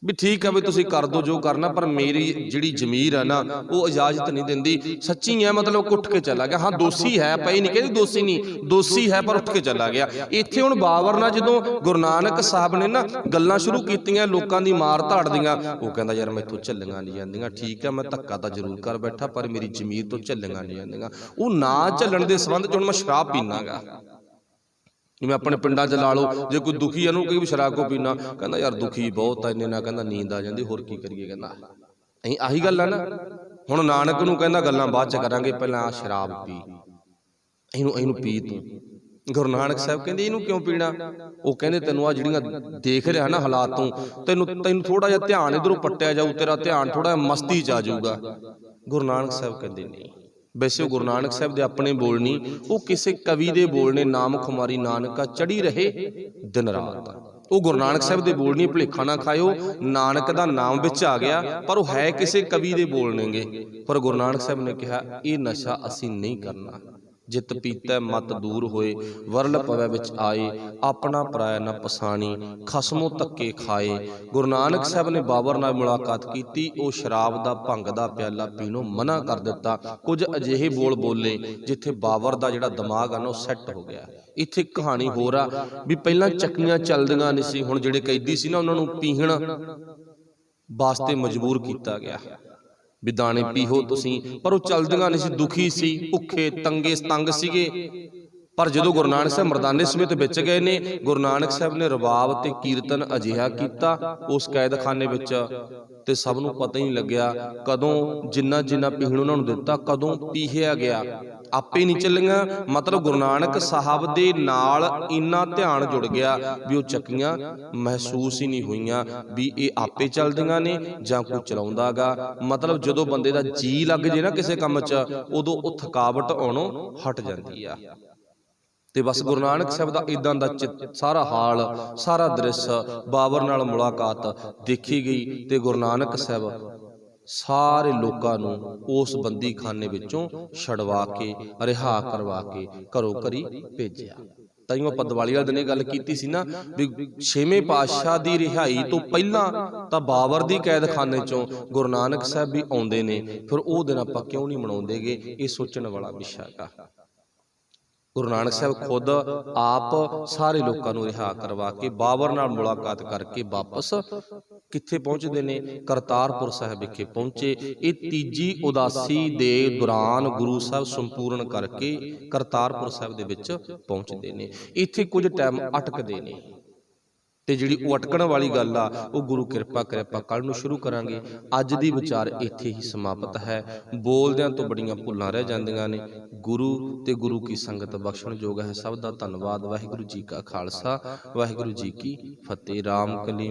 ਵੀ ਠੀਕ ਆ ਵੀ ਤੁਸੀਂ ਕਰ ਦੋ ਜੋ ਕਰਨਾ, ਪਰ ਮੇਰੀ ਜਿਹੜੀ ਜ਼ਮੀਰ ਆ ਨਾ, ਉਹ ਇਜਾਜ਼ਤ ਨਹੀਂ ਦਿੰਦੀ। ਸੱਚੀ ਹੈ, ਮਤਲਬ ਉੱਠ ਕੇ ਚਲਾ ਗਿਆ। ਹਾਂ ਦੋਸ਼ੀ ਹੈ, ਪਈ ਨਹੀਂ ਕਹਿੰਦੀ ਦੋਸ਼ੀ ਨਹੀਂ, ਦੋਸ਼ੀ ਹੈ, ਪਰ ਉੱਠ ਕੇ ਚਲਾ ਗਿਆ। ਇੱਥੇ ਹੁਣ ਬਾਬਰ ਨਾਲ ਜਦੋਂ ਗੁਰੂ ਨਾਨਕ ਸਾਹਿਬ ਨੇ ਨਾ ਗੱਲਾਂ ਸ਼ੁਰੂ ਕੀਤੀਆਂ ਲੋਕਾਂ ਦੀ ਮਾਰ ਧਾੜ ਦੀਆਂ, ਉਹ ਕਹਿੰਦਾ ਯਾਰ ਮੈਥੋਂ ਝੱਲੀਆਂ ਨਹੀਂ ਜਾਂਦੀਆਂ। ਠੀਕ ਹੈ, ਮੈਂ ਧੱਕਾ ਤਾਂ ਜ਼ਰੂਰ ਕਰ ਬੈਠਾ, ਪਰ ਮੇਰੀ ਜ਼ਮੀਰ ਤੋਂ ਝੱਲੀਆਂ ਨਹੀਂ ਜਾਂਦੀਆਂ। ਉਹ ਨਾ ਝੱਲਣ ਦੇ ਸੰਬੰਧ 'ਚ ਹੁਣ ਮੈਂ ਸ਼ਰਾਬ ਪੀਨਾਗਾ। ਜਿਵੇਂ ਆਪਣੇ ਪਿੰਡਾਂ 'ਚ ਲਾ ਲਓ, ਜੇ ਕੋਈ ਦੁਖੀ ਆ, ਉਹਨੂੰ ਕਹੀ ਵੀ ਸ਼ਰਾਬ ਕਿਉਂ ਪੀਣਾ? ਕਹਿੰਦਾ ਯਾਰ ਦੁਖੀ ਬਹੁਤ ਆ, ਇੰਨੇ ਨਾਲ ਕਹਿੰਦਾ ਨੀਂਦ ਆ ਜਾਂਦੀ, ਹੋਰ ਕੀ ਕਰੀਏ। ਕਹਿੰਦਾ ਅਸੀਂ ਆਹੀ ਗੱਲ ਆ ਨਾ। ਹੁਣ ਨਾਨਕ ਨੂੰ ਕਹਿੰਦਾ ਗੱਲਾਂ ਬਾਅਦ 'ਚ ਕਰਾਂਗੇ, ਪਹਿਲਾਂ ਸ਼ਰਾਬ ਪੀ, ਇਹਨੂੰ ਪੀ ਤੂੰ। ਗੁਰੂ ਨਾਨਕ ਸਾਹਿਬ ਕਹਿੰਦੇ ਇਹਨੂੰ ਕਿਉਂ ਪੀਣਾ? ਉਹ ਕਹਿੰਦੇ ਤੈਨੂੰ ਆ ਜਿਹੜੀਆਂ ਦੇਖ ਰਿਹਾ ਨਾ ਹਾਲਾਤ, ਤੈਨੂੰ ਥੋੜਾ ਜਿਹਾ ਧਿਆਨ ਇਧਰੋਂ ਪੱਟਿਆ ਜਾਊ, ਤੇਰਾ ਧਿਆਨ ਥੋੜਾ ਮਸਤੀ 'ਚ ਆ ਜਾਊਗਾ। ਗੁਰੂ ਨਾਨਕ ਸਾਹਿਬ ਕਹਿੰਦੇ ਨਹੀਂ। ਵੈਸੇ ਉਹ ਗੁਰੂ ਨਾਨਕ ਸਾਹਿਬ ਦੇ ਆਪਣੇ ਬੋਲ ਨਹੀਂ, ਉਹ ਕਿਸੇ ਕਵੀ ਦੇ ਬੋਲ ਨੇ। ਨਾਮ ਖੁਮਾਰੀ ਨਾਨਕਾ ਚੜੀ ਰਹੇ ਦਿਨ ਰਾਤ, ਉਹ ਗੁਰੂ ਨਾਨਕ ਸਾਹਿਬ ਦੇ ਬੋਲ ਨਹੀਂ। ਭੁਲੇਖਾ ਨਾ ਖਾਇਓ, ਨਾਨਕ ਦਾ ਨਾਮ ਵਿੱਚ ਆ ਗਿਆ, ਪਰ ਉਹ ਹੈ ਕਿਸੇ ਕਵੀ ਦੇ ਬੋਲ ਨੇਗੇ। ਪਰ ਗੁਰੂ ਨਾਨਕ ਸਾਹਿਬ ਨੇ ਕਿਹਾ ਇਹ ਨਸ਼ਾ ਅਸੀਂ ਨਹੀਂ ਕਰਨਾ। ਜਿਤ ਪੀਤੈ ਮਤ ਦੂਰ ਹੋਏ, ਵਰਲ ਪਵੈ ਵਿੱਚ ਆਏ, ਆਪਣਾ ਪਰਾਇਆ ਨਾ ਪਛਾਣੀ, ਖਸਮੋਂ ਧੱਕੇ ਖਾਏ। ਗੁਰੂ ਨਾਨਕ ਸਾਹਿਬ ਨੇ ਬਾਬਰ ਨਾਲ ਮੁਲਾਕਾਤ ਕੀਤੀ, ਉਹ ਸ਼ਰਾਬ ਦਾ ਭੰਗ ਦਾ ਪਿਆਲਾ ਪੀਣੋਂ ਮਨਾ ਕਰ ਦਿੱਤਾ। ਕੁਝ ਅਜਿਹੇ ਬੋਲ ਬੋਲੇ ਜਿੱਥੇ ਬਾਬਰ ਦਾ ਜਿਹੜਾ ਦਿਮਾਗ ਆ ਨਾ, ਉਹ ਸੈੱਟ ਹੋ ਗਿਆ। ਇੱਥੇ ਕਹਾਣੀ ਹੋਰ ਆ ਵੀ ਪਹਿਲਾਂ ਚੱਕੀਆਂ ਚੱਲਦੀਆਂ ਨਹੀਂ ਸੀ, ਹੁਣ ਜਿਹੜੇ ਕੈਦੀ ਸੀ ਨਾ, ਉਹਨਾਂ ਨੂੰ ਪੀਹਣ ਵਾਸਤੇ ਮਜਬੂਰ ਕੀਤਾ ਗਿਆ ਵੀ ਦਾਣੇ ਪੀਹੋ ਤੁਸੀਂ, ਪਰ ਉਹ ਚੱਲਦੀਆਂ ਨਹੀਂ ਸੀ। ਦੁਖੀ ਸੀ, ਭੁੱਖੇ ਤੰਗ ਸੀਗੇ। ਪਰ ਜਦੋਂ ਗੁਰੂ ਨਾਨਕ ਸਾਹਿਬ ਮਰਦਾਨੇ ਸਮੇਤ ਵਿੱਚ ਗਏ ਨੇ, ਗੁਰੂ ਨਾਨਕ ਸਾਹਿਬ ਨੇ ਰਬਾਬ ਤੇ ਕੀਰਤਨ ਅਜਿਹਾ ਕੀਤਾ ਉਸ ਕੈਦਖਾਨੇ ਵਿੱਚ, ਤੇ ਸਭ ਨੂੰ ਪਤਾ ਹੀ ਨਹੀਂ ਲੱਗਿਆ ਕਦੋਂ ਜਿੰਨਾ ਪੀਹਣ ਉਹਨਾਂ ਨੂੰ ਦਿੱਤਾ, ਕਦੋਂ ਪੀਹਿਆ ਗਿਆ। ਆਪੇ ਨਹੀਂ ਚੱਲੀਆਂ, ਮਤਲਬ ਗੁਰੂ ਨਾਨਕ ਸਾਹਿਬ ਦੇ ਨਾਲ ਇੰਨਾ ਧਿਆਨ ਜੁੜ ਗਿਆ ਵੀ ਉਹ ਚੱਕੀਆਂ ਮਹਿਸੂਸ ਹੀ ਨਹੀਂ ਹੋਈਆਂ ਵੀ ਇਹ ਆਪੇ ਚੱਲਦੀਆਂ ਨੇ ਜਾਂ ਕੋਈ ਚਲਾਉਂਦਾਗਾ। ਮਤਲਬ ਜਦੋਂ ਬੰਦੇ ਦਾ ਜੀ ਲੱਗ ਜੇ ਨਾ ਕਿਸੇ ਕੰਮ 'ਚ, ਉਦੋਂ ਉਹ ਥਕਾਵਟ ਆਉਣੋਂ ਹਟ ਜਾਂਦੀ ਆ। ਤੇ ਬਸ ਗੁਰੂ ਨਾਨਕ ਸਾਹਿਬ ਦਾ ਇਦਾਂ ਦਾ ਸਾਰਾ ਹਾਲ, ਸਾਰਾ ਦ੍ਰਿਸ਼, ਬਾਬਰ ਨਾਲ ਮੁਲਾਕਾਤ ਦੇਖੀ ਗਈ, ਤੇ ਗੁਰੂ ਨਾਨਕ ਸਾਹਿਬ ਸਾਰੇ ਲੋਕਾਂ ਨੂੰ ਉਸ ਬੰਦੀਖਾਨੇ ਵਿੱਚੋਂ ਛਡਵਾ ਕੇ, ਰਿਹਾ ਕਰਵਾ ਕੇ ਘਰੋਂ ਘਰੀ ਭੇਜਿਆ। ਤਾਈਓ ਆਪਾਂ ਦੀਵਾਲੀ ਵਾਲੇ ਦਿਨ ਇਹ ਗੱਲ ਕੀਤੀ ਸੀ ਨਾ ਵੀ 6ਵੇਂ ਪਾਤਸ਼ਾਹ ਦੀ ਰਿਹਾਈ ਤੋਂ ਪਹਿਲਾਂ ਤਾਂ ਬਾਬਰ ਦੀ ਕੈਦਖਾਨੇ ਚੋਂ ਗੁਰੂ ਨਾਨਕ ਸਾਹਿਬ ਵੀ ਆਉਂਦੇ ਨੇ। ਫਿਰ ਉਹ ਦਿਨ ਆਪਾਂ ਕਿਉਂ ਨਹੀਂ ਮਨਾਉਂਦੇਗੇ? ਇਹ ਸੋਚਣ ਵਾਲਾ ਵਿਸ਼ਾ ਹੈਗਾ। ਗੁਰੂ ਨਾਨਕ ਸਾਹਿਬ ਖੁਦ ਆਪ ਸਾਰੇ ਲੋਕਾਂ ਨੂੰ ਰਿਹਾ ਕਰਵਾ ਕੇ, ਬਾਬਰ ਨਾਲ ਮੁਲਾਕਾਤ ਕਰਕੇ ਵਾਪਸ ਕਿੱਥੇ ਪਹੁੰਚਦੇ ਨੇ? ਕਰਤਾਰਪੁਰ ਸਾਹਿਬ ਵਿਖੇ ਪਹੁੰਚੇ। ਇਹ ਤੀਜੀ ਉਦਾਸੀ ਦੇ ਦੌਰਾਨ ਗੁਰੂ ਸਾਹਿਬ ਸੰਪੂਰਨ ਕਰਕੇ ਕਰਤਾਰਪੁਰ ਸਾਹਿਬ ਦੇ ਵਿੱਚ ਪਹੁੰਚਦੇ ਨੇ। ਇੱਥੇ ਕੁਝ ਟਾਈਮ ਅਟਕਦੇ ਨੇ, ਤੇ ਜਿਹੜੀ ਉਹ ਅਟਕਣ ਵਾਲੀ ਗੱਲ ਆ, ਉਹ ਗੁਰੂ ਕਿਰਪਾ ਕਰੇ ਆਪਾਂ ਕੱਲ ਨੂੰ ਸ਼ੁਰੂ ਕਰਾਂਗੇ। ਅੱਜ ਦੀ ਵਿਚਾਰ ਇੱਥੇ ਹੀ ਸਮਾਪਤ ਹੈ। ਬੋਲਦਿਆਂ ਤੋਂ ਬੜੀਆਂ ਭੁੱਲਾਂ ਰਹਿ ਜਾਂਦੀਆਂ ਨੇ। ਗੁਰੂ ਤੇ ਗੁਰੂ ਕੀ ਸੰਗਤ ਬਖਸ਼ਣਯੋਗ ਹੈ। ਸਭ ਦਾ ਧੰਨਵਾਦ। ਵਾਹਿਗੁਰੂ ਜੀ ਕਾ ਖਾਲਸਾ, ਵਾਹਿਗੁਰੂ ਜੀ ਕੀ ਫਤਿਹ। ਰਾਮ ਕਲੀ।